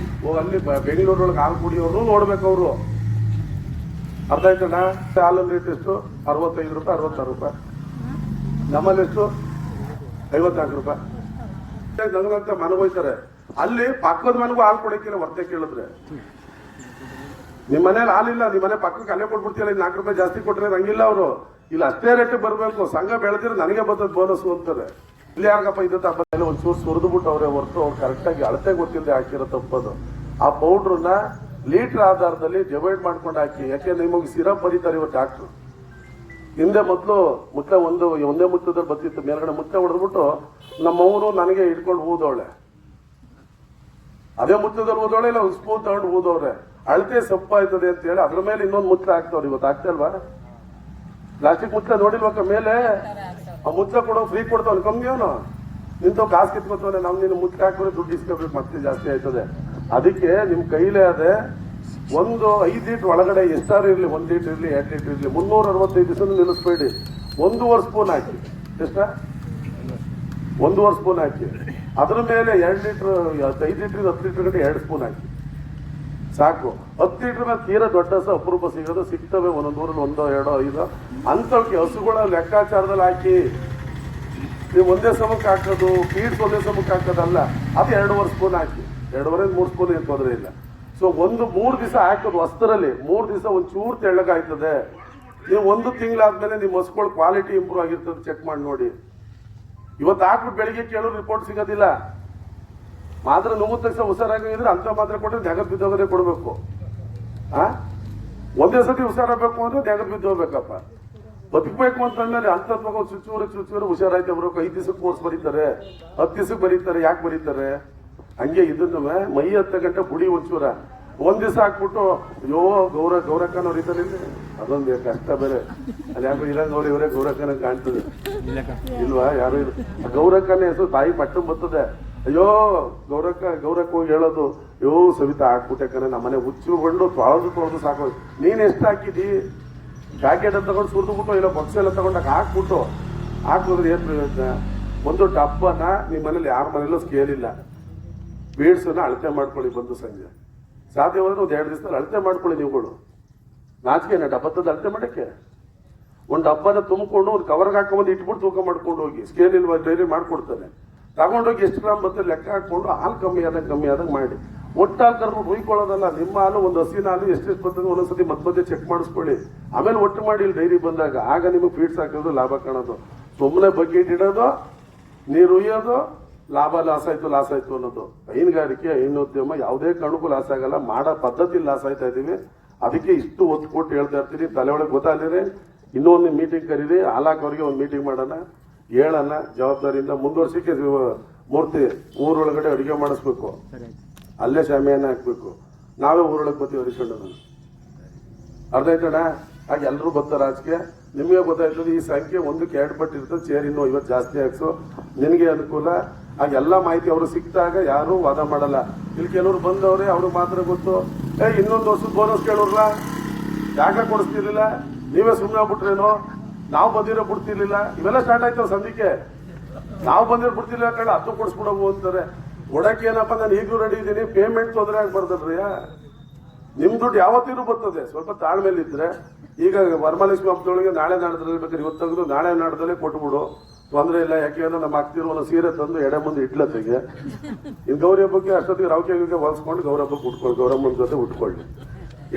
ಅಲ್ಲಿ ಬೆಂಗಳೂರೊಳಗೆ ಹಾಲು ಕುಡಿಯೋರು ನೋಡ್ಬೇಕು ಅವರು. ಅರ್ಥ ಆಯ್ತಣ್ಣ? ಹಾಲಿನ ರೇಟ್ ಎಷ್ಟು? ₹65, ₹66. ನಮ್ಮಲ್ಲಿ ಎಷ್ಟು? ₹54. ನನಗಂತ ಮನೆಗೆ ಹೋಯ್ತಾರೆ, ಅಲ್ಲಿ ಪಕ್ಕದ ಮನೆಗೂ ಹಾಲು ಕೊಡಕ್ಕಿಲ್ಲ. ವರ್ತೆ ಕೇಳಿದ್ರೆ ನಿಮ್ಮ ಮನೇಲಿ ಹಾಲಿಲ್ಲ, ನಿಮ್ಮ ಮನೆ ಪಕ್ಕಕ್ಕೆ ಅಲ್ಲೇ ಕೊಟ್ಬಿಡ್ತೀಯಲ್ಲ, ₹4 ಜಾಸ್ತಿ ಕೊಟ್ರೆ ಹಂಗಿಲ್ಲ ಅವರು. ಇಲ್ಲಿ ಅಷ್ಟೇ ರೇಟ್ ಬರಬೇಕು. ಸಂಘ ಬೆಳೆದಿರೋ ನನಗೆ ಬರ್ತದೆ ಬೋನಸ್ ಅಂತಾರೆ. ಇಲ್ಲಿ ಯಾರಿಗಪ್ಪ ಇದು ತಪ್ಪ ಒಂಚೂರು ಸುರಿದು ಬಿಟ್ಟು ಅವರೇ ಹೊರತು ಅವ್ರು ಕರೆಕ್ಟಾಗಿ ಅಳತೆ ಗೊತ್ತಿಲ್ಲದೆ ಹಾಕಿರೋ ತಪ್ಪದು. ಆ ಪೌಡ್ರನ್ನ ಲೀಟರ್ ಆಧಾರದಲ್ಲಿ ಡಿವೈಡ್ ಮಾಡ್ಕೊಂಡು ಹಾಕಿ. ಯಾಕೆ ನಿಮಗೆ ಸಿರಪ್ ಬರೀತಾರೆ ಇವರು ಡಾಕ್ಟ್ರು. ಹಿಂದೆ ಮುತ್ತೆ ಒಂದೇ ಮುತ್ತದಲ್ಲಿ ಬರ್ತಿತ್ತು, ಮೇಲ್ಗಡೆ ಮುತ್ತೆ ಹೊಡೆದ್ಬಿಟ್ಟು ನಮ್ಮವರು ನನಗೆ ಇಟ್ಕೊಂಡು ಊದವಳೆ. ಅದೇ ಮುತ್ತದಲ್ಲಿ ಊದವಳೆ, ಇಲ್ಲ ಒಂದು ಸ್ಪೂನ್ ತಗೊಂಡು ಊದವ್ರೆ. ಅಳತೆ ಸೊಪ್ಪಾಯ್ತದೆ ಅಂತ ಹೇಳಿ ಅದ್ರ ಮೇಲೆ ಇನ್ನೊಂದು ಮುಚ್ಚ ಹಾಕ್ತವ್ರು. ಇವತ್ತು ಆಗ್ತಲ್ವಾ? ಪ್ಲಾಸ್ಟಿಕ್ ಮುಚ್ಚ ನೋಡಿಲ್ವಕ್ಕ ಮೇಲೆ? ಆ ಮುಚ್ಚ ಕೊಡೋ ಫ್ರೀ ಕೊಡ್ತಾವ್ ಕಮ್ಮಿ. ಅವನು ನಿಂತವ್ ಕಾಸು ಕಿತ್ಕೊತಾನೆ. ನಾವು ನಿನ್ನ ಮುಚ್ಚ ಹಾಕಿದ್ರೆ ದುಡ್ಡು ಇಸ್ಕೋಬೇಕು, ಮತ್ತೆ ಜಾಸ್ತಿ ಆಯ್ತದೆ. ಅದಕ್ಕೆ ನಿಮ್ ಕೈಲೇ ಅದೇ ಒಂದು 5 ಲೀಟರ್ ಒಳಗಡೆ ಎಷ್ಟಾರು ಇರ್ಲಿ, 1 ಲೀಟರ್ ಇರ್ಲಿ, 2 ಲೀಟರ್ ಇರ್ಲಿ, 365 ದಿವಸ ನಿಲ್ಲಿಸ್ಬೇಡಿ. 1.5 ಸ್ಪೂನ್ ಹಾಕಿ. ಎಷ್ಟ? 1.5 ಸ್ಪೂನ್ ಹಾಕಿ. ಅದ್ರ ಮೇಲೆ 2 ಲೀಟರ್ 5 ಲೀಟರ್ 10 ಲೀಟರ್ ಗಂಟೆ 2 ಸ್ಪೂನ್ ಹಾಕಿ ಸಾಕು. 10 ಲೀಟರ್ ಮೇಲೆ ತೀರಾ ದೊಡ್ಡ ಹಸು ಅಪರೂಪ ಸಿಗೋದು ಸಿಗ್ತವೆ. ಒಂದೊಂದು ಊರಲ್ಲಿ 1, 2, 5 ಅಂತವಕ್ಕೆ ಹಸುಗಳ ಲೆಕ್ಕಾಚಾರದಲ್ಲಿ ಹಾಕಿ. ನೀವು ಒಂದೇ ಸಮಕ್ಕೆ ಹಾಕೋದು, ಫೀಡ್ಸ್ ಒಂದೇ ಸಮಕ್ಕೆ ಹಾಕೋದಲ್ಲ. ಅದು 2.5 ಸ್ಪೂನ್ ಹಾಕಿ. 2.5 3 ಸ್ಪೂನ್ ಏನು ತೊಂದರೆ ಇಲ್ಲ. ಸೊ 3 ದಿವಸ ಹಾಕೋದು ವಸ್ತ್ರದಲ್ಲಿ, 3 ದಿವಸ ಒಂಚೂರು ತೆಳ್ಳಗಾಯ್ತದೆ. ನೀವು 1 ತಿಂಗಳಾದ್ಮೇಲೆ ನಿಮ್ಮ ಹಸುಗಳ ಕ್ವಾಲಿಟಿ ಇಂಪ್ರೂವ್ ಆಗಿರ್ತದೆ. ಚೆಕ್ ಮಾಡಿ ನೋಡಿ. ಇವತ್ತು ಹಾಕ್ಬಿಟ್ಟು ಬೆಳಿಗ್ಗೆ ಕೇಳೋ ರಿಪೋರ್ಟ್ ಸಿಗೋದಿಲ್ಲ. ಮಾತ್ರ ನುಂಗಿದ ತಕ್ಷಣ ಹುಷಾರಾಗಿದ್ರೆ ಅಂತ ಮಾತ್ರ ಕೊಟ್ಟರೆ ಜಗತ್ ಬಿದ್ದೋಗದೆ ಕೊಡಬೇಕು. ಒಂದೇ ಸತಿ ಹುಷಾರಾಗಬೇಕು ಅಂದ್ರೆ ಜಗತ್ ಬಿದ್ದೋಗ್ಬೇಕಪ್ಪ. ಬದುಕಬೇಕು ಅಂತಂದ್ರೆ ಅಂತತ್ವಾಗ ಚುಚ್ಚೂರು ಹುಷಾರಾಯ್ತು ಬರಬೇಕು. 5 ದಿವಸಕ್ಕೆ ಕೋರ್ಸ್ ಬರೀತಾರೆ, 10 ದಿವಸಕ್ಕೆ ಬರೀತಾರೆ. ಯಾಕೆ ಬರೀತಾರೆ? ಹಂಗೆ ಇದನ್ನು ಮೈ 10 ಗಂಟೆ ಬುಡಿ ಒಂಚೂರ 1 ದಿವಸ ಹಾಕ್ಬಿಟ್ಟು ಅಯ್ಯೋ ಗೌರಕ್ಕನವ್ರು ಇದ್ದಾರೆ. ಅದೊಂದು ಕಷ್ಟ ಬೇರೆ. ಅಲ್ಲಿ ಯಾಕೋ ಇರಂಗವ್ರು ಇವರೇ ಗೌರಕ್ಕನ ಕಾಣ್ತದೆ ಇಲ್ವಾ? ಯಾರು ಗೌರಕ್ಕನ ಹೆಸರು ತಾಯಿ ಪಟ್ಟು ಬರ್ತದೆ. ಅಯ್ಯೋ ಗೌರಕ್ಕ ಹೋಗಿ ಹೇಳೋದು, ಅಯ್ಯೋ ಸವಿತಾ ಹಾಕ್ಬಿಟ್ಟೆ ಕಣ ನಮ್ಮನೆ ಹುಚ್ಚಿಕೊಂಡು ತೊಳೆದು ಸಾಕು. ನೀನ್ ಎಷ್ಟು ಹಾಕಿದಿ? ಪ್ಯಾಕೆಟ್ ಅಂತ ತಗೊಂಡು ಸುರಿದ್ಬಿಟ್ಟು ಇಲ್ಲ ಬಾಕ್ಸ್ ಎಲ್ಲ ತಗೊಂಡಾಗ ಹಾಕಿದ್ರೆ ಏನ್ ಪ್ರಯೋಜನ? ಒಂದು ಡಬ್ಬನ ನಿಮ್ಮ ಮನೇಲಿ ಯಾರ ಮನೇಲೂ ಸ್ಕೇಲ್ ಇಲ್ಲ. ಬೀಡ್ಸನ್ನ ಅಳತೆ ಮಾಡ್ಕೊಳ್ಳಿ. ಬಂದು ಸಂಜೆ ಸಾಧ್ಯವಾದ್ರೆ ಒಂದು 2 ದಿವಸದಲ್ಲಿ ಅಳತೆ ಮಾಡ್ಕೊಳ್ಳಿ. ನೀವುಗಳು ನಾಚಿಕೆನ ಡಬ್ಬದ ಅಳತೆ ಮಾಡಕ್ಕೆ ಒಂದು ಡಬ್ಬನ ತುಂಬಿಕೊಂಡು ಒಂದು ಕವರ್ಗೆ ಹಾಕೊಂಡ್ಬಂದು ಇಟ್ಬಿಟ್ಟು ತೂಕ ಮಾಡ್ಕೊಂಡು ಹೋಗಿ. ಸ್ಕೇಲ್ ಇಲ್ವಾ? ಡೈರಿ ಮಾಡ್ಕೊಡ್ತಾನೆ. ತಗೊಂಡೋಗಿ ಎಷ್ಟು ಗ್ರಾಮ್ ಬರ್ತದೆ ಲೆಕ್ಕ ಹಾಕೊಂಡು ಹಾಲು ಕಮ್ಮಿ ಆದಾಗ ಮಾಡಿ. ಒಟ್ಟಾಗಿ ಕರ್ಕೊಂಡು ಹುಯ್ಕೊಳ್ಳೋದಲ್ಲ. ನಿಮ್ಮ ಹಾಲು ಒಂದು ಹಸಿನ ಹಾಲು ಎಷ್ಟೆಷ್ಟು ಬರ್ತದೆ ಒಂದೊಂದ್ಸತಿ ಮಧ್ಯೆ ಚೆಕ್ ಮಾಡಿಸ್ಕೊಳ್ಳಿ. ಆಮೇಲೆ ಒಟ್ಟು ಮಾಡಿ ಇಲ್ಲಿ ಡೈರಿ ಬಂದಾಗ ಆಗ ನಿಮಗೆ ಫೀಡ್ಸ್ ಹಾಕೋದು ಲಾಭ ಕಾಣೋದು. ಸುಮ್ಮನೆ ಬಕೆಟ್ ಇಡೋದು, ನೀರು ಹುಯ್ಯೋದು, ಲಾಸ್ ಆಯ್ತು ಅನ್ನೋದು. ಹೈನುಗಾರಿಕೆ ಹೈನೋದ್ಯಮ ಯಾವುದೇ ಕಾರಣಕ್ಕೂ ಲಾಸ್ ಆಗಲ್ಲ. ಮಾಡೋ ಪದ್ಧತಿ ಲಾಸ್ ಆಯ್ತಾ ಇದೀವಿ. ಅದಕ್ಕೆ ಇಷ್ಟು ಒತ್ತು ಕೊಟ್ಟು ಹೇಳ್ತಾ ಇರ್ತೀನಿ. ತಲೆ ಒಳಗೆ ಗೊತ್ತಾಗ್ಲಿರಿ. ಇನ್ನೊಂದು ಮೀಟಿಂಗ್ ಕರೀರಿ. ಹಾಲಾಕೋರಿಗೆ ಒಂದು ಮೀಟಿಂಗ್ ಮಾಡೋಣ, ಹೇಳೋಣ. ಜವಾಬ್ದಾರಿಯಿಂದ ಮುಂದುವರ್ಸಕ್ಕೆ ಮೂರ್ತಿ ಊರೊಳಗಡೆ ಅಡುಗೆ ಮಾಡಿಸ್ಬೇಕು, ಅಲ್ಲೇ ಶಾಮಿಯಾನ ಹಾಕ್ಬೇಕು. ನಾವೇ ಊರೊಳಗೆ ಬರ್ತೀವಿ ಅರಿಸ್ಕೊಂಡು. ಅರ್ಧ ಆಯ್ತಣ್ಣ? ಹಾಗೆ ಎಲ್ಲರೂ ಬರ್ತಾರೆ. ರಾಜಕೀಯ ನಿಮಗೆ ಗೊತ್ತಾಯ್ತದೆ. ಈ ಸಂಖ್ಯೆ 1ಕ್ಕೆ 2 ಪಟ್ಟು ಇರ್ತದೆ. ಚೇರ್ ಇನ್ನೂ 50 ಜಾಸ್ತಿ ಹಾಕ್ಸು, ನಿನಗೆ ಅನುಕೂಲ. ಹಾಗೆಲ್ಲ ಮಾಹಿತಿ ಅವರು ಸಿಕ್ಕಿದಾಗ ಯಾರು ವಾದ ಮಾಡಲ್ಲ. ಇಲ್ಲಿ ಕೆಲವರು ಬಂದವ್ರೆ, ಅವ್ರಿಗೆ ಮಾತ್ರ ಗೊತ್ತು. ಇನ್ನೊಂದು ವರ್ಷದ ಬೋನಸ್ ಕೇಳೋರ್ಲ ಯಾಕೆ ಕೊಡಿಸ್ತಿರ್ಲಿಲ್ಲ? ನೀವೇ ಸುಮ್ಮನೆ ಆಗ್ಬಿಟ್ರೇನೋ? ನಾವು ಬಂದಿರೋ ಬಿಡ್ತಿರ್ಲಿಲ್ಲ. ಇವೆಲ್ಲ ಸ್ಟಾರ್ಟ್ ಆಯ್ತವ ಸಂಧಿಕೆ. ನಾವು ಬಂದಿರೋ ಬಿಡ್ತಿರ್ಲಿಲ್ಲ ಕಡೆ ಅದು ಕೊಡಿಸ್ಬಿಡವು ಅಂತಾರೆ. ಕೊಡಕ್ಕೆ ಏನಪ್ಪ, ನಾನು ಈಗಲೂ ರೆಡಿ ಇದ್ದೀನಿ. ಪೇಮೆಂಟ್ ತೊಂದರೆ ಆಗ್ಬಾರ್ದಲ್ರಿ. ನಿಮ್ ದುಡ್ಡು ಯಾವತ್ತಿಗೂ ಬರ್ತದೆ. ಸ್ವಲ್ಪ ತಾಳ್ಮೇಲೆ ಇದ್ರೆ. ಈಗ ವರಮಹಾಲಕ್ಷ್ಮಿ ಹಬ್ಬದೊಳಗೆ ನಾಳೆ ನಾಡ್ದಲ್ಲಿ ಬೇಕಾದ್ರೆ ಇವತ್ತು ತೆಗೆದು ನಾಳೆ ನಾಡ್ದಲ್ಲೇ ಕೊಟ್ಬಿಡು, ತೊಂದರೆ ಇಲ್ಲ. ಯಾಕೆಂದ್ರೆ ನಮ್ಮ ಅಕ್ತಿರು ಒಂದು ಸೀರೆ ತಂದು ಎಡೆ ಮುಂದೆ ಇಟ್ಲತ್ತೆಗೆ. ಇನ್ನು ಗೌರಿ ಹಬ್ಬಕ್ಕೆ ಅಷ್ಟೊತ್ತಿಗೆ ರೌಕೆಗೆ ಹೊಲ್ಸ್ಕೊಂಡು ಗೌರಿ ಹಬ್ಬಕ್ಕೆ ಉಟ್ಕೊಳ್ಳಿ, ಗೌರಮ್ಮನ ಜೊತೆ ಉಟ್ಕೊಳ್ಳಿ.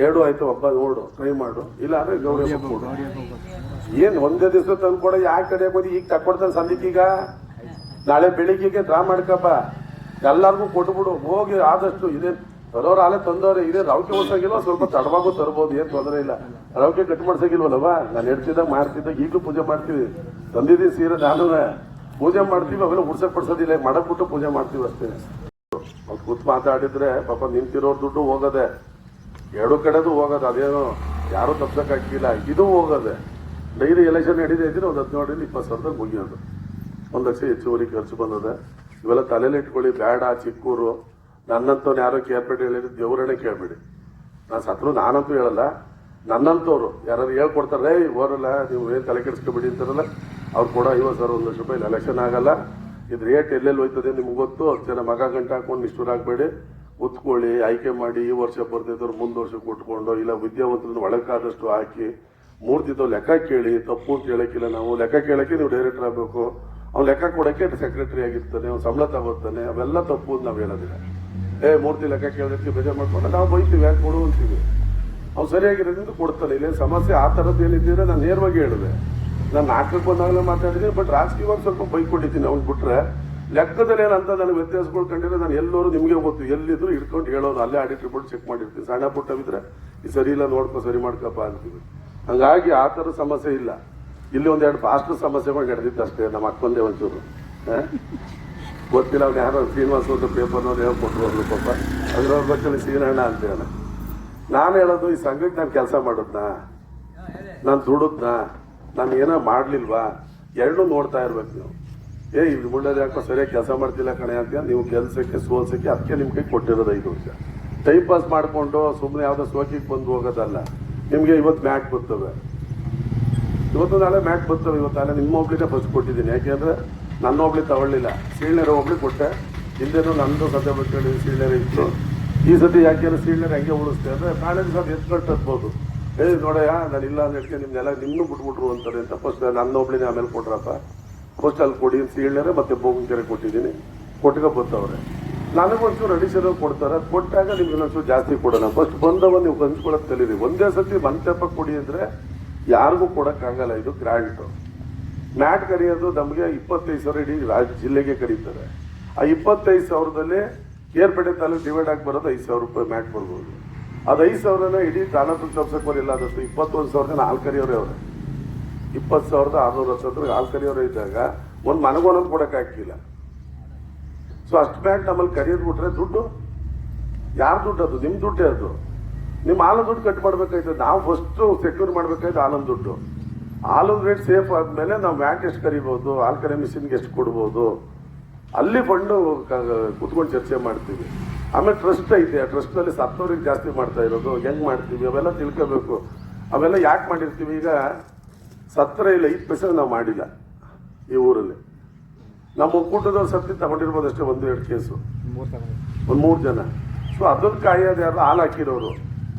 2 ಆಯ್ತು ಹಬ್ಬ ನೋಡು, ಟ್ರೈ ಮಾಡು. ಇಲ್ಲ ಅಂದ್ರೆ ಗೌರಿ ಹಬ್ಬ ಕೊಡು. ಏನ್ ಒಂದೇ ದಿವಸ ತಂದು ಕೊಡ? ಯಾಕೆ ಕಡೆ ಬಂದು ಈಗ ತಕ್ಕೊಡ್ತಾನೆ ಸಂದಿಕೀಗ? ನಾಳೆ ಬೆಳಿಗ್ಗೆಗೆ ಡ್ರಾ ಮಾಡ್ಕಪ್ಪ, ಎಲ್ಲಾರ್ಗು ಕೊಟ್ಬಿಡು. ಹೋಗಿ ಆದಷ್ಟು ಇದೇನು ತರೋರು ಆಲೆ ತಂದವ್ರೆ. ಇದೇ ರೌಕೆ ಹೊಸಾಗಿಲ್ವ, ಸ್ವಲ್ಪ ತಡವಾಗೂ ತರ್ಬೋದು, ಏನ್ ತೊಂದರೆ ಇಲ್ಲ. ರೌಕೆ ಕಟ್ ಮಾಡ್ಸಂಗಿಲ್ವಲ್ಲವಾ, ನಾನು ಹೇಳ್ತಿದ್ದಾಗ ಮಾಡ್ತಿದ್ದಾಗ ಈಗಲೂ ಪೂಜೆ ಮಾಡ್ತೀವಿ. ತಂದಿದ್ದೀನಿ ಸೀರೆ, ನಾನು ಪೂಜೆ ಮಾಡ್ತೀವಿ, ಅವೆಲ್ಲ ಉಡ್ಸಕ್ ಪಡ್ಸೋದಿಲ್ಲ, ಮಾಡಕ್ಬಿಟ್ಟು ಪೂಜೆ ಮಾಡ್ತೀವಿ ಅಷ್ಟೇ. ಅವ್ರು ಕೂತ್ ಮಾತಾಡಿದ್ರೆ ಪಾಪ ನಿಂತಿರೋರ್ ದುಡ್ಡು ಹೋಗದೆ, ಎರಡು ಕಡೆದು ಹೋಗೋದು, ಅದೇನೋ ಯಾರು ತಪ್ಸಕ್ ಆಗಿಲ್ಲ, ಇದು ಹೋಗೋದೆ. ಡೈಲಿ ಎಲೆಕ್ಷನ್ ನಡೀತಾ ಇದ್ರೆ ಒಂದು 17 20 ಸಾವಿರದಾಗ ಮುಗಿಯೋದು. 1 ಲಕ್ಷ ಹೆಚ್ಚುವರಿ ಖರ್ಚು ಬಂದದೆ. ಇವೆಲ್ಲ ತಲೆಯಲ್ಲಿ ಇಟ್ಕೊಳ್ಳಿ, ಬೇಡ. ಚಿಕ್ಕೂರು ನನ್ನಂತವ್ನು ಯಾರೋ ಕೇರ್ಪೇಟೆ ಹೇಳಿದ್ರೆ ದೇವರನ್ನೇ ಕೇಳ್ಬೇಡಿ. ನಾನು ಸತ್ರು ನಾನಂತೂ ಹೇಳಲ್ಲ, ನನ್ನಂತವ್ರು ಯಾರು ಹೇಳ್ಕೊಡ್ತಾರೆ, ಓರಲ್ಲ ನೀವು ಏನ್ ತಲೆ ಕೆಡಿಸ್ಕೊಬೇಡಿ ಅಂತಾರಲ್ಲ, ಅವ್ರು ಕೂಡ 50,000 1 ಲಕ್ಷ ರೂಪಾಯಿ ಎಲೆಕ್ಷನ್ ಆಗಲ್ಲ. ಇದು ರೇಟ್ ಎಲ್ಲೆಲ್ಲಿ ಹೋಯ್ತದೆ ನಿಮ್ಗೆ ಗೊತ್ತು. 10 ಜನ ಮಗ ಗಂಟೆ ಹಾಕೊಂಡು ನಿಷ್ಠೂರಾಗಬೇಡಿ, ಉತ್ಕೊಳ್ಳಿ, ಆಯ್ಕೆ ಮಾಡಿ. ಈ ವರ್ಷ ಬರ್ತಿದ್ದವ್ರು ಮುಂದ್ ವರ್ಷಕ್ಕೆ ಕೊಟ್ಕೊಂಡು, ಇಲ್ಲ ವಿದ್ಯಾವಂತರನ್ನು ಒಳಕಾದಷ್ಟು ಹಾಕಿ 3 ದಿನ ಲೆಕ್ಕ ಕೇಳಿ. ತಪ್ಪು ಅಂತ ಹೇಳಕ್ಕಿಲ್ಲ ನಾವು, ಲೆಕ್ಕ ಕೇಳಕ್ಕೆ ನೀವು ಡೈರೆಕ್ಟರ್ ಆಗಬೇಕು. ಅವ್ನು ಲೆಕ್ಕ ಕೊಡಕ್ಕೆ ಸೆಕ್ರೆಟರಿ ಆಗಿರ್ತಾನೆ, ಅವ್ನು ಸಂಬಳ ತಗೋತಾನೆ, ಅವೆಲ್ಲ ತಪ್ಪು ಅಂತ ನಾವು ಹೇಳೋದಿಲ್ಲ. 3 ದಿನ ಲೆಕ್ಕ ಕೇಳೋದಕ್ಕೆ ಬೇಜಾರು ಮಾಡ್ಕೊಂಡು ನಾವು ಬೈತೀವಿ, ಯಾಕೆ ಕೊಡು ಅಂತೀವಿ. ಅವ್ನು ಸರಿಯಾಗಿರೋದ್ರಿಂದ ಕೊಡ್ತಾನೆ. ಇಲ್ಲೇನು ಸಮಸ್ಯೆ ಆ ಥರದ್ದು ಏನಿದ್ದೀರ ನಾನು ನೇರವಾಗಿ ಹೇಳಿದೆ. ನಾನು 4ಕ್ಕೆ ಬಂದಾಗಲೇ ಮಾತಾಡಿದ್ದೀನಿ, ಬಟ್ ರಾಜಕೀಯವಾಗಿ ಸ್ವಲ್ಪ ಬೈಕೊಂಡಿದ್ದೀನಿ. ಅವ್ನು ಬಿಟ್ರೆ ಲೆಕ್ಕದಲ್ಲಿ ಏನಂತ ನನಗೆ ವ್ಯತ್ಯಾಸಗಳು ಕಂಡಿದ್ರೆ ನಾನು ಎಲ್ಲರೂ ನಿಮಗೆ ಗೊತ್ತು, ಎಲ್ಲಿದ್ರು ಹಿಡ್ಕೊಂಡು ಹೇಳೋದು. ಅಲ್ಲೇ ಆಡಿಟ್ ರಿಪೋರ್ಟ್ ಚೆಕ್ ಮಾಡಿರ್ತೀನಿ. ಸಣ್ಣ ಪುಟ್ಟವಿದ್ರೆ ಈ ಸರಿ ಇಲ್ಲ ನೋಡ್ಕೊ, ಸರಿ ಮಾಡ್ಕಪ್ಪ ಅಂತೀವಿ. ಹಂಗಾಗಿ ಆ ಥರ ಸಮಸ್ಯೆ ಇಲ್ಲ. ಇಲ್ಲಿ 1-2 ಫಾಸ್ಟ್ ಸಮಸ್ಯೆಗಳು ನಡೆದಿತ್ತು ಅಷ್ಟೇ. ನಮ್ಮ ಅಕ್ಕಂದೇ ಒಂಚೂರು ಗೊತ್ತಿಲ್ಲ, ಅವ್ನು ಯಾರೋ ಶ್ರೀನಿವಾಸ ಒಂದು ಪೇಪರ್ನವ್ರು ಹೇಳ್ಕೊಟ್ರು ಅವ್ರು ಪಾಪ, ಅದ್ರವ್ರ ಬಚ್ಚಲ್ಲಿ ಶ್ರೀನಣ್ಣ ಅಂತೇಳ. ನಾನು ಹೇಳೋದು, ಈ ಸಂಘಕ್ಕೆ ನಾನು ಕೆಲಸ ಮಾಡೋದ್ನಾ, ನಾನು ದುಡಿದ್ನಾ, ನಾನು ಏನೋ ಮಾಡ್ಲಿಲ್ವಾ, ಎರಡೂ ನೋಡ್ತಾ ಇರ್ಬೇಕು ನೀವು. ಇದು ಮುಳ್ಳದ ಯಾಕೋ ಸರಿಯಾಗಿ ಕೆಲಸ ಮಾಡ್ತಿಲ್ಲ ಕಣೆ ಅಂತ ನೀವು ಕೆಲಸಕ್ಕೆ ಸೋಲ್ಸಕ್ಕೆ ಅದಕ್ಕೆ ನಿಮ್ಮ ಕೈ ಕೊಟ್ಟಿರೋದು 5 ವರ್ಷ. ಟೈಮ್ ಪಾಸ್ ಮಾಡಿಕೊಂಡು ಸುಮ್ಮನೆ ಯಾವುದೋ ಸೋಕಿಗೆ ಬಂದು ಹೋಗೋದಲ್ಲ. ನಿಮಗೆ ಇವತ್ತು ಮ್ಯಾಟ್ ಬರ್ತವೆ, ಇವತ್ತು ನಾಳೆ ಮ್ಯಾಟ್ ಬರ್ತವೆ. ಇವತ್ತು ನಾಳೆ ನಿಮ್ಮ ಒಬ್ಳಿನೇ ಬಸ್ ಕೊಟ್ಟಿದ್ದೀನಿ, ಯಾಕೆಂದ್ರೆ ನನ್ನ ಒಬ್ಳಿ ತಗೊಳ್ಳಿಲ್ಲ, ಸೀಳ್ನೇರ ಒಬ್ಳಿ ಕೊಟ್ಟೆ. ಹಿಂದೆನೂ ನಂದು ಸದ್ಯ ಬರ್ಕೊಂಡು ಸೀಳ್ನೇರ ಇತ್ತು. ಈ ಸತಿ ಯಾಕೆ ಸೀಳ್ನೇರ ಹೆಂಗೆ ಉಳಿಸ್ತೆ ಅಂದ್ರೆ ನಾಳೆ ದಿವಸ ಎತ್ಕೊಳ್ತಬೋದು. ನೋಡಯ್ಯ ನಾನು ಇಲ್ಲ ಅಂದ್ರೆ ನಿಮ್ನೆಲ್ಲ ನಿನ್ನೂ ಬಿಟ್ಬಿಟ್ರು ಅಂತಾರೆ ಅಂತ ಫಸ್ಟ್ ನನ್ನ ಒಬ್ಳಿನೇ ಆಮೇಲೆ ಕೊಟ್ರಪ್ಪ, ಫಸ್ಟ್ ಅಲ್ಲಿ ಕೊಡಿ ಸೀಳ್ನೇರೆ ಮತ್ತೆ ಬೋಗಂಕೆರೆ ಕೊಟ್ಟಿದ್ದೀನಿ, ಕೊಟ್ಕ ಬರ್ತವ್ರೆ. ನನಗೊಂಚೂರು ಅಡಿಷನಲ್ ಕೊಡ್ತಾರೆ, ಕೊಟ್ಟಾಗ ನಿಮ್ಗೆ ಇನ್ನೊಂಚೂರು ಜಾಸ್ತಿ ಕೊಡೋಣ. ಫಸ್ಟ್ ಬಂದವ ನೀವು ಹಂಚ್ಕೊಳಕ್ ಕಲೀರಿ. ಒಂದೇ ಸತಿ ಮಂಟಪ ಕೊಡಿ ಅಂದ್ರೆ ಯಾರಿಗೂ ಕೊಡಕ್ಕಾಗಲ್ಲ. ಇದು ಗ್ರಾಂಟ್. ಮ್ಯಾಟ್ ಕರೆಯೋದು ನಮಗೆ 25,000 ಇಡೀ ಜಿಲ್ಲೆಗೆ ಕರೀತಾರೆ. ಆ 25,000ದಲ್ಲಿ ಕೇರ್ಪೇಟೆ ತಾಲೂಕು ಡಿವೈಡ್ ಆಗಿ ಬರೋದು 5,000 ರೂಪಾಯಿ ಮ್ಯಾಟ್ ಬರ್ಬೋದು. ಅದು 5,000ನ ಇಡೀ ತಾಲೂಕು ತಪ್ಸಕ್ ಬರಿಲ್ಲ. ಆದಷ್ಟು 21,000 ಜನ ಹಾಲು ಕರಿಯೋರೇ ಅವ್ರೆ. 20,610 ಹಾಲು ಕರಿಯೋರೇ ಇದ್ದಾಗ ಒಂದು ಮನಗೊಂದೊಂದು ಕೊಡಕ್ ಹಾಕಿಲ್ಲ. ಸೊ ಅಷ್ಟು ಮ್ಯಾಟ್ ನಮ್ಮಲ್ಲಿ ಕರಿಯೋದು ಬಿಟ್ರೆ ದುಡ್ಡು ಯಾರ ದುಡ್ಡು? ಅದು ನಿಮ್ ದುಡ್ಡೇ. ಅದು ನಿಮ್ಮ ಹಾಲು ದುಡ್ಡು ಕಟ್ ಮಾಡ್ಬೇಕಾಯ್ತದೆ. ನಾವು ಫಸ್ಟ್ ಸೆಕ್ಯೂರ್ ಮಾಡ್ಬೇಕಾಯ್ತು ಹಾಲನ್ ದುಡ್ಡು. ಹಾಲನ್ ರೇಟ್ ಸೇಫ್ ಆದ್ಮೇಲೆ ನಾವು ಮ್ಯಾಟ್ ಎಷ್ಟು ಕರಿಬಹುದು, ಹಾಲು ಕರಿ ಮಿಷಿನ್ಗೆ ಎಷ್ಟು ಕೊಡ್ಬೋದು, ಅಲ್ಲಿ ಫಂಡು ಕುತ್ಕೊಂಡು ಚರ್ಚೆ ಮಾಡ್ತೀವಿ. ಆಮೇಲೆ ಟ್ರಸ್ಟ್ ಐತೆ, ಆ ಟ್ರಸ್ಟ್ ನಲ್ಲಿ ಸತ್ತವ್ರಿಗೆ ಜಾಸ್ತಿ ಮಾಡ್ತಾ ಇರೋದು, ಹೆಂಗ್ ಮಾಡ್ತೀವಿ ಅವೆಲ್ಲ ತಿಳ್ಕೋಬೇಕು. ಅವೆಲ್ಲ ಯಾಕೆ ಮಾಡಿರ್ತೀವಿ? ಈಗ ಸತ್ತರ ಇಲ್ಲ 5 ಪೈಸೆ ನಾವು ಮಾಡಿಲ್ಲ ಈ ಊರಲ್ಲಿ. ನಮ್ಮ ಒಕ್ಕೂಟದವ್ರು ಸತ್ತಿ ತಗೊಂಡಿರ್ಬೋದು ಅಷ್ಟೇ, 1-2 ಕೇಸು, ಒಂದು 3 ಜನ. ಸೊ ಅದನ್ನ ಕಾಯೋದು ಯಾರು? ಹಾಲು ಹಾಕಿರೋರು.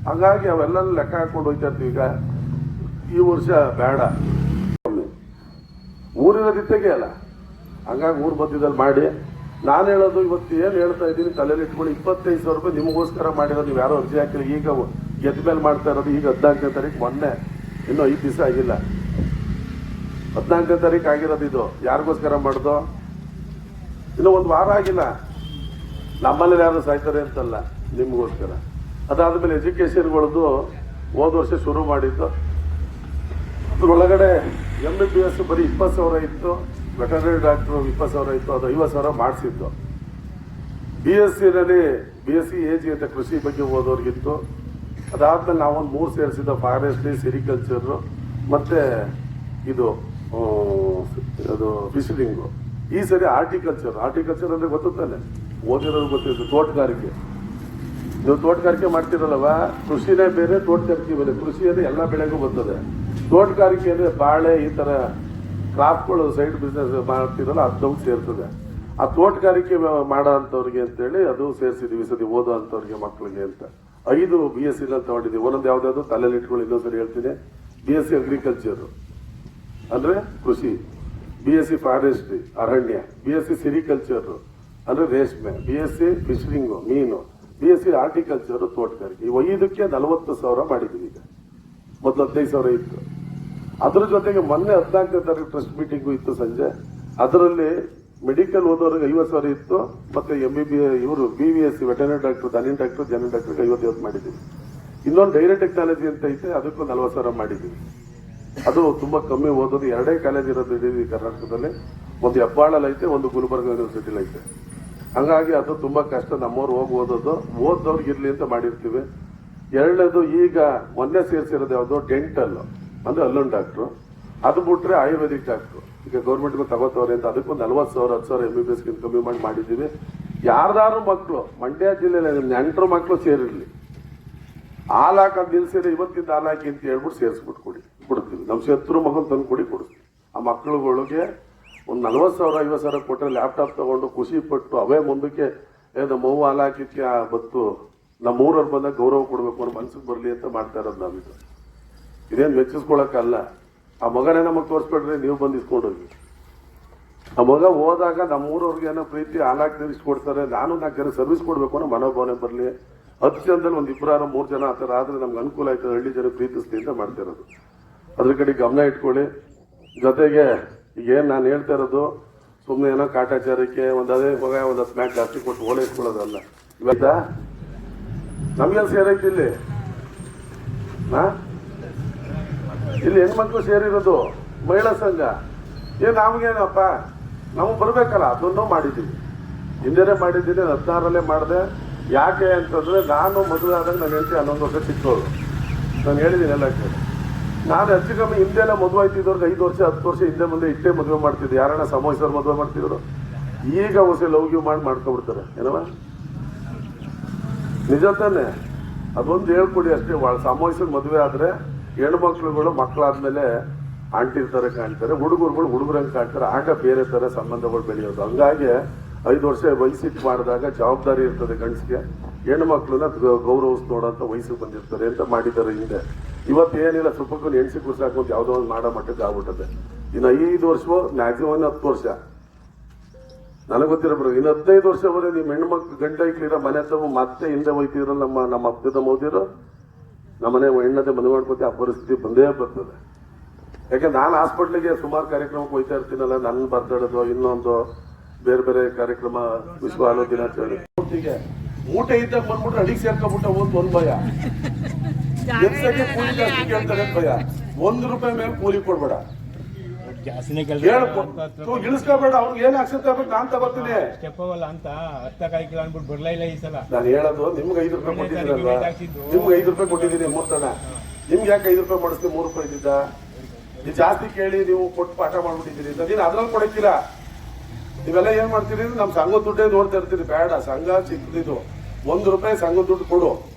ಹಾಗಾಗಿ ಅವೆಲ್ಲ ಲೆಕ್ಕ ಹಾಕೊಂಡು ಹೋಗ್ತಾ ಇರ್ತೀವಿ. ಈಗ ಈ ವರ್ಷ ಬೇಡ, ಊರಿನದಿತ್ತೆಗೆ ಅಲ್ಲ, ಹಂಗಾಗಿ ಊರ್ ಮಧ್ಯದಲ್ಲಿ ಮಾಡಿ. ನಾನು ಹೇಳೋದು ಇವತ್ತು ಏನು ಹೇಳ್ತಾ ಇದ್ದೀನಿ ತಲೆಯಲ್ಲಿ ಇಟ್ಕೊಂಡು 25,000 ರೂಪಾಯಿ ನಿಮಗೋಸ್ಕರ ಮಾಡಿರೋದು. ನೀವು ಯಾರೋ ಅರ್ಜಿ ಹಾಕಿಲ್ಲ, ಈಗ ಗೆದ್ದ ಮೇಲೆ ಮಾಡ್ತಾ ಇರೋದು. ಈಗ 14ನೇ ತಾರೀಕು, ಮೊನ್ನೆ ಇನ್ನೂ 5 ದಿವಸ ಆಗಿಲ್ಲ, 14ನೇ ತಾರೀಕು ಆಗಿರೋದು. ಇದು ಯಾರಿಗೋಸ್ಕರ ಮಾಡ್ದೋ? ಇನ್ನೂ 1 ವಾರ ಆಗಿಲ್ಲ. ನಮ್ಮಲ್ಲಿ ಯಾರು ಸಾಯ್ತಾರೆ ಅಂತಲ್ಲ, ನಿಮಗೋಸ್ಕರ. ಅದಾದ್ಮೇಲೆ ಎಜುಕೇಶನ್ಗಳದ್ದು ಹೋದ ವರ್ಷ ಶುರು ಮಾಡಿದ್ದು. ಅದ್ರೊಳಗಡೆ MBBS ಬರೀ 20,000 ಇತ್ತು, ವೆಟರ್ನರಿ ಡಾಕ್ಟರ್ 20,000 ಇತ್ತು, ಅದು 50,000 ಮಾಡಿಸಿದ್ದು. BSc AG ಅಂತ ಕೃಷಿ ಬಗ್ಗೆ ಓದೋರ್ಗಿತ್ತು. ಅದಾದ್ಮೇಲೆ ನಾವೊಂದು 3 ಸೇರಿಸಿದ್ದು, ಫಾರೆಸ್ಟ್ರಿ, ಸೆರಿಕಲ್ಚರ್ ಮತ್ತೆ ಇದು ಫಿಶರಿಂಗು. ಈ ಸರಿ ಆರ್ಟಿಕಲ್ಚರ್ ಅಂದ್ರೆ ಗೊತ್ತಾನೆ, ಓದಿರೋದು ಗೊತ್ತಿತ್ತು. ತೋಟಗಾರಿಕೆ, ನೀವು ತೋಟಗಾರಿಕೆ ಮಾಡ್ತಿರಲ್ಲವ, ಕೃಷಿನೇ ಬೇರೆ ತೋಟಗಾರಿಕೆ ಬೇರೆ. ಕೃಷಿ ಅಂದ್ರೆ ಎಲ್ಲ ಬೆಳೆಗೂ ಬರ್ತದೆ. ತೋಟಗಾರಿಕೆ ಅಂದ್ರೆ ಬಾಳೆ, ಈ ತರ ಕ್ರಾಪ್ಗಳು ಸೈಡ್ ಬಿಸ್ನೆಸ್ ಮಾಡ್ತಿರಲ್ಲ, ಅದು ಸೇರ್ತದೆ. ಆ ತೋಟಗಾರಿಕೆ ಮಾಡೋ ಅಂಥವ್ರಿಗೆ ಅಂತೇಳಿ ಅದು ಸೇರಿಸಿದ್ವಿ ಸತಿ, ಓದೋ ಅಂಥವ್ರಿಗೆ ಮಕ್ಕಳಿಗೆ ಅಂತ. 5 BSc ತಗೊಂಡಿದ್ದೀವಿ. ಒಂದೊಂದು ಯಾವ್ದಾದ್ರು ತಲೆಯಲ್ಲಿ ಇಟ್ಕೊಂಡು ಇನ್ನೊಂದ್ಸರಿ ಹೇಳ್ತೀನಿ. BSc ಅಗ್ರಿಕಲ್ಚರ್ ಅಂದ್ರೆ ಕೃಷಿ, BSc ಫಾರೆಸ್ಟ್ರಿ ಅರಣ್ಯ, BSc ಸೆರಿಕಲ್ಚರ್ ಅಂದ್ರೆ ರೇಷ್ಮೆ, BSc ಫಿಶರಿಂಗು ಮೀನು, BSc ಆರ್ಟಿಕಲ್ಚರ್ ತೋಟಗಾರಿಕೆ. ಈ 5ಕ್ಕೆ 40,000 ಮಾಡಿದ್ವಿ. ಈಗ ಮೊದಲು 15,000 ಇತ್ತು. ಅದ್ರ ಜೊತೆಗೆ ಮೊನ್ನೆ 14ನೇ ತಾರೀಕು ಟ್ರಸ್ಟ್ ಮೀಟಿಂಗು ಇತ್ತು ಸಂಜೆ. ಅದರಲ್ಲಿ ಮೆಡಿಕಲ್ ಓದೋರಿಗೆ 50,000 ಇತ್ತು, ಮತ್ತೆ ಇವರು BVSC ವೆಟರ್ನರಿ ಡಾಕ್ಟರ್, ದನಿ ಡಾಕ್ಟರ್, ಜನರಲ್ ಡಾಕ್ಟರ್ಗೆ 50 ಮಾಡಿದ್ದೀವಿ. ಇನ್ನೊಂದು ಡೈರಿ ಟೆಕ್ನಾಲಜಿ ಅಂತ ಐತೆ, ಅದಕ್ಕೂ 40,000 ಮಾಡಿದ್ದೀವಿ. ಅದು ತುಂಬಾ ಕಮ್ಮಿ ಓದೋದು. 2 ಕಾಲೇಜ್ ಇರೋದು ಇಡೀ ಕರ್ನಾಟಕದಲ್ಲಿ. ಒಂದು ಹೆಬ್ಬಾಳಲ್ಲಿ ಐತೆ, ಒಂದು ಗುಲ್ಬರ್ಗ ಯೂನಿವರ್ಸಿಟಿಲಿ ಐತೆ. ಹಂಗಾಗಿ ಅದು ತುಂಬಾ ಕಷ್ಟ ನಮ್ಮವ್ರು ಹೋಗಿ ಓದೋದು. ಓದೋರ್ಗೆ ಇರ್ಲಿ ಅಂತ ಮಾಡಿರ್ತೀವಿ. ಎರಡನೇದು, ಈಗ ಮೊನ್ನೆ ಸೇರಿಸಿರೋದು ಯಾವುದು, ಡೆಂಟಲ್ ಅಂದ್ರೆ ಅಲ್ಲೊಂದು ಡಾಕ್ಟ್ರು. ಅದು ಬಿಟ್ರೆ ಆಯುರ್ವೇದಿಕ್ ಡಾಕ್ಟ್ರು ಈಗ ಗೌರ್ಮೆಂಟ್ಗೂ ತಗೋತವ್ರೆ ಅಂತ ಅದಕ್ಕೂ 40,000 10,000 MBBS ಕಮ್ಮಿ ಮಾಡಿ ಮಾಡಿದ್ದೀವಿ. ಯಾರ್ದಾರು ಮಕ್ಕಳು ಮಂಡ್ಯ ಜಿಲ್ಲೆಯಲ್ಲಿ ನೆಂಟರು ಮಕ್ಕಳು ಸೇರಿರ್ಲಿ, ಹಾಲು ಹಾಕೋದು ನಿಲ್ಸಿದ್ರೆ ಇವತ್ತಿಂದ ಹಾಲು ಹಾಕಿ ಅಂತ ಹೇಳ್ಬಿಟ್ಟು ಸೇರಿಸ್ಬಿಟ್ಟು ಕೊಡ್ತೀವಿ. ನಮ್ಮ ಶತ್ರು ಮಗನ್ ತಂದು ಕೊಡ್ತೀವಿ. ಆ ಮಕ್ಕಳುಗಳಿಗೆ ಒಂದು 40,000 50,000 ಕೊಟ್ಟರೆ ಲ್ಯಾಪ್ಟಾಪ್ ತಗೊಂಡು ಖುಷಿ ಪಟ್ಟು ಅವೇ ಮುಂದಕ್ಕೆ ನಮ್ಮವ್ವ ಹಾಲು ಹಾಕಿದ್ಕೆ ಬತ್ತು ನಮ್ಮ ಊರವ್ರು ಬಂದಾಗ ಗೌರವ ಕೊಡಬೇಕು ಅನ್ನೋ ಮನ್ಸಿಗೆ ಬರಲಿ ಅಂತ ಮಾಡ್ತಾ ಇರೋದು ನಾವಿದು. ಇದೇನು ಮೆಚ್ಚಿಸ್ಕೊಳಕ್ಕಲ್ಲ. ಆ ಮಗನೇ ನಮಗೆ ತೋರಿಸ್ಬೇಡ್ರಿ, ನೀವು ಬಂದು ಇಸ್ಕೊಂಡೋಗಿ. ಆ ಮಗ ಹೋದಾಗ ನಮ್ಮೂರವ್ರಿಗೆ ಏನೋ ಪ್ರೀತಿ ಹಾಲು ಹಾಕಿ ಇಷ್ಟು ಕೊಡ್ತಾರೆ, ನಾನು 4 ಜನ ಸರ್ವಿಸ್ ಕೊಡಬೇಕು ಅನ್ನೋ ಮನೋಭಾವನೆ ಬರಲಿ. 10 ಜನದಲ್ಲಿ ಒಂದು 2 3 ಜನ ಆ ಥರ ಆದರೆ ನಮ್ಗೆ ಅನುಕೂಲ ಆಯ್ತದೆ, ಹಳ್ಳಿ ಜನ ಪ್ರೀತಿಸ್ಲಿ ಅಂತ ಮಾಡ್ತಾ ಇರೋದು. ಅದ್ರ ಕಡೆ ಗಮನ ಇಟ್ಕೊಳ್ಳಿ. ಜೊತೆಗೆ ಈಗೇನು ನಾನು ಹೇಳ್ತಾ ಇರೋದು ಸುಮ್ಮನೆ ಏನೋ ಕಾಟಾಚಾರಕ್ಕೆ ಅದೇ ಮಗ 10 ಸ್ಮ್ಯಾಕ್ ಜಾಸ್ತಿ ಕೊಟ್ಟು ಓಲೈಸ್ಕೊಳ್ಳೋದಲ್ಲ. ಇವತ್ತಾ ನಮ್ಗೆಲ್ಲ ಸೇರೈತಿ ಇಲ್ಲಿ ಹೆಣ್ಮಕ್ಳು ಸೇರಿರೋದು ಮಹಿಳಾ ಸಂಘ. ನಮ್ಗೇನಪ್ಪ, ನಾವು ಬರ್ಬೇಕಲ್ಲ, ಅದನ್ನು ಮಾಡಿದ್ದೀವಿ. ಹಿಂದೆನೇ ಮಾಡಿದ್ದೀನಿ, 16ರಲ್ಲೇ ಮಾಡಿದೆ. ಯಾಕೆ ಅಂತಂದ್ರೆ ನಾನು ಮದುವೆ ಆದಾಗ ನನ್ನ ಹೆಂಡತಿ 11 ವರ್ಷ ಚಿಕ್ಕವಳು. ನಾನು ಹೇಳಿದ್ದೀನಿ ಎಲ್ಲ ಕೇಳಿ. ನಾನು ಹೆಚ್ಚು ಕಮ್ಮಿ ಹಿಂದೆಲ್ಲ ಮದುವೆ ಆಯ್ತಿದ್ದವ್ರಿಗೆ 5 ವರ್ಷ 10 ವರ್ಷ ಹಿಂದೆ ಮುಂದೆ ಇಟ್ಟೇ ಮದುವೆ ಮಾಡ್ತಿದ್ದೆ. ಯಾರನ್ನ ಸಮವಯಸ್ಸರು ಮದುವೆ ಮಾಡ್ತಿದ್ರು. ಈಗ ಹೊಸ ಲವ್ ಗಿವ್ ಮಾಡ್ಕೊಬಿಡ್ತಾರೆ ಏನವ. ನಿಜ ತಾನೆ, ಅದೊಂದು ಹೇಳ್ಕೊಡಿ ಅಷ್ಟೇ. ಸಮವಯಸ್ಸಿಗೆ ಮದುವೆ ಆದ್ರೆ ಹೆಣ್ಮಕ್ಳುಗಳು ಮಕ್ಕಳಾದ್ಮೇಲೆ ಆಂಟಿರ್ತಾರೆ ಕಾಣ್ತಾರೆ, ಹುಡುಗರುಗಳು ಹುಡುಗರಂಗೆ ಕಾಣ್ತಾರೆ. ಆಗ ಬೇರೆ ತರ ಸಂಬಂಧಗಳು ಬೆಳೆಯೋದು. ಹಂಗಾಗಿ 5 ವರ್ಷ ವಯಸ್ಸಿಟ್ಟು ಮಾಡಿದಾಗ ಜವಾಬ್ದಾರಿ ಇರ್ತದೆ ಗಂಡಸಿಗೆ. ಹೆಣ್ಮಕ್ಳನ್ನ ಗೌರವಿಸ್ ನೋಡೋಂಥ ವಯಸ್ಸಿಗೆ ಬಂದಿರ್ತಾರೆ ಅಂತ ಮಾಡಿದ್ದಾರೆ ಹಿಂದೆ. ಇವತ್ತೇನಿಲ್ಲ, ಸುಪ್ಪಕ್ಕೂ ಎಣ್ಸಿ ಕುರ್ಸಾಕೊಂತ ಯಾವುದೋ ಒಂದು ಮಾಡೋ ಮಟ್ಟಕ್ಕೆ ಆಗ್ಬಿಟ್ಟದೆ. ಇನ್ನು 5 ವರ್ಷವೋ ಮ್ಯಾಕ್ಸಿಮಮ್ 10 ವರ್ಷ ನನಗೆ ಗೊತ್ತಿರೋ. ಇನ್ನು 15 ವರ್ಷವರೆಗೆ ನಿಮ್ಮ ಹೆಣ್ಮಕ್ಳು ಗಂಡ ಇಕ್ಲಿರೋ ಮನೆ ತಗೋ ಮತ್ತೆ ಹಿಂದೆ ಹೋಯ್ತಿದ್ರಲ್ಲ ನಮ್ಮ ಅಪ್ಪದ ಮೋದಿರು. ನಮ್ಮನೆ ಹೆಣ್ಣತೆ ಮದುವೆ ಮಾಡ್ಕೋತಿ, ಆ ಪರಿಸ್ಥಿತಿ ಬಂದೇ ಬರ್ತದೆ. ಯಾಕೆ ನಾನು ಹಾಸ್ಪಿಟ್ಲಿಗೆ ಸುಮಾರು ಕಾರ್ಯಕ್ರಮಕ್ಕೆ ಹೋಯ್ತಾ ಇರ್ತೀನಲ್ಲ, ನನ್ನ ಬರ್ತಡೇದು ಇನ್ನೊಂದು ಬೇರೆ ಬೇರೆ ಕಾರ್ಯಕ್ರಮ, ವಿಶ್ವ ಆಲೋ ದಿನಾಚರಣೆ. ಮೂಟೆ ಇದ್ದಾಗ ಬಂದ್ಬಿಟ್ರೆ ಅಡಿಗೆ ಸೇರ್ಕೊಂಡ್ಬಿಟ್ಟ ಒಂದು ಭಯ. ಎಕ್ಸಕ್ಕೆ ಕೂಲಿ ಜಾಸ್ತಿ ಕೇಳ್ತಾರೆ ಭಯ. ₹1 ಮೇಲೆ ಕೂಲಿ ಕೊಡ್ಬೇಡ, ಇಳಿಸ್ಕೋಬೇಡ. ಅವ್ರಿಗೆ ಏನ್ ಆಕ್ಷನ್ ತಗೋಬೇಕು ನಾನು ತಗೋತೀನಿ ಅಂತ ಅಂದ್ಬಿಟ್ಟು ಬರ್ಲಾ ಇಲ್ಲ ಈ ಸಲ. ನಾನು ಹೇಳೋದು ನಿಮ್ಗೆ ₹5 ಕೊಟ್ಟಿದ್ದೀನಲ್ವಾ, ನಿಮ್ಗೆ ₹5 ಕೊಟ್ಟಿದ್ದೀನಿ ಮೂರ್ತನ. ನಿಮ್ಗೆ ಯಾಕೆ ₹5 ಮಾಡಿಸ್ತೀನಿ? ₹3 ಇದ್ದಿದ್ದ. ನೀವು ಜಾಸ್ತಿ ಕೇಳಿ ನೀವು ಕೊಟ್ಟು ಪಾಠ ಮಾಡ್ಬಿಟ್ಟಿದ್ದೀರಿ ಅಂತ ನೀನು ಅದ್ರಲ್ಲಿ ಕೊಡಕ್ಕಿಲ್ಲ. ನೀವೆಲ್ಲ ಏನ್ ಮಾಡ್ತೀರಿ, ನಮ್ ಸಂಘದ ದುಡ್ಡೇ ನೋಡ್ತಾ ಇರ್ತೀರಿ. ಬೇಡ, ಸಂಘ ಚಿಕ್ಕದಿದು. ₹1 ಸಂಘದ ದುಡ್ಡು ಕೊಡು.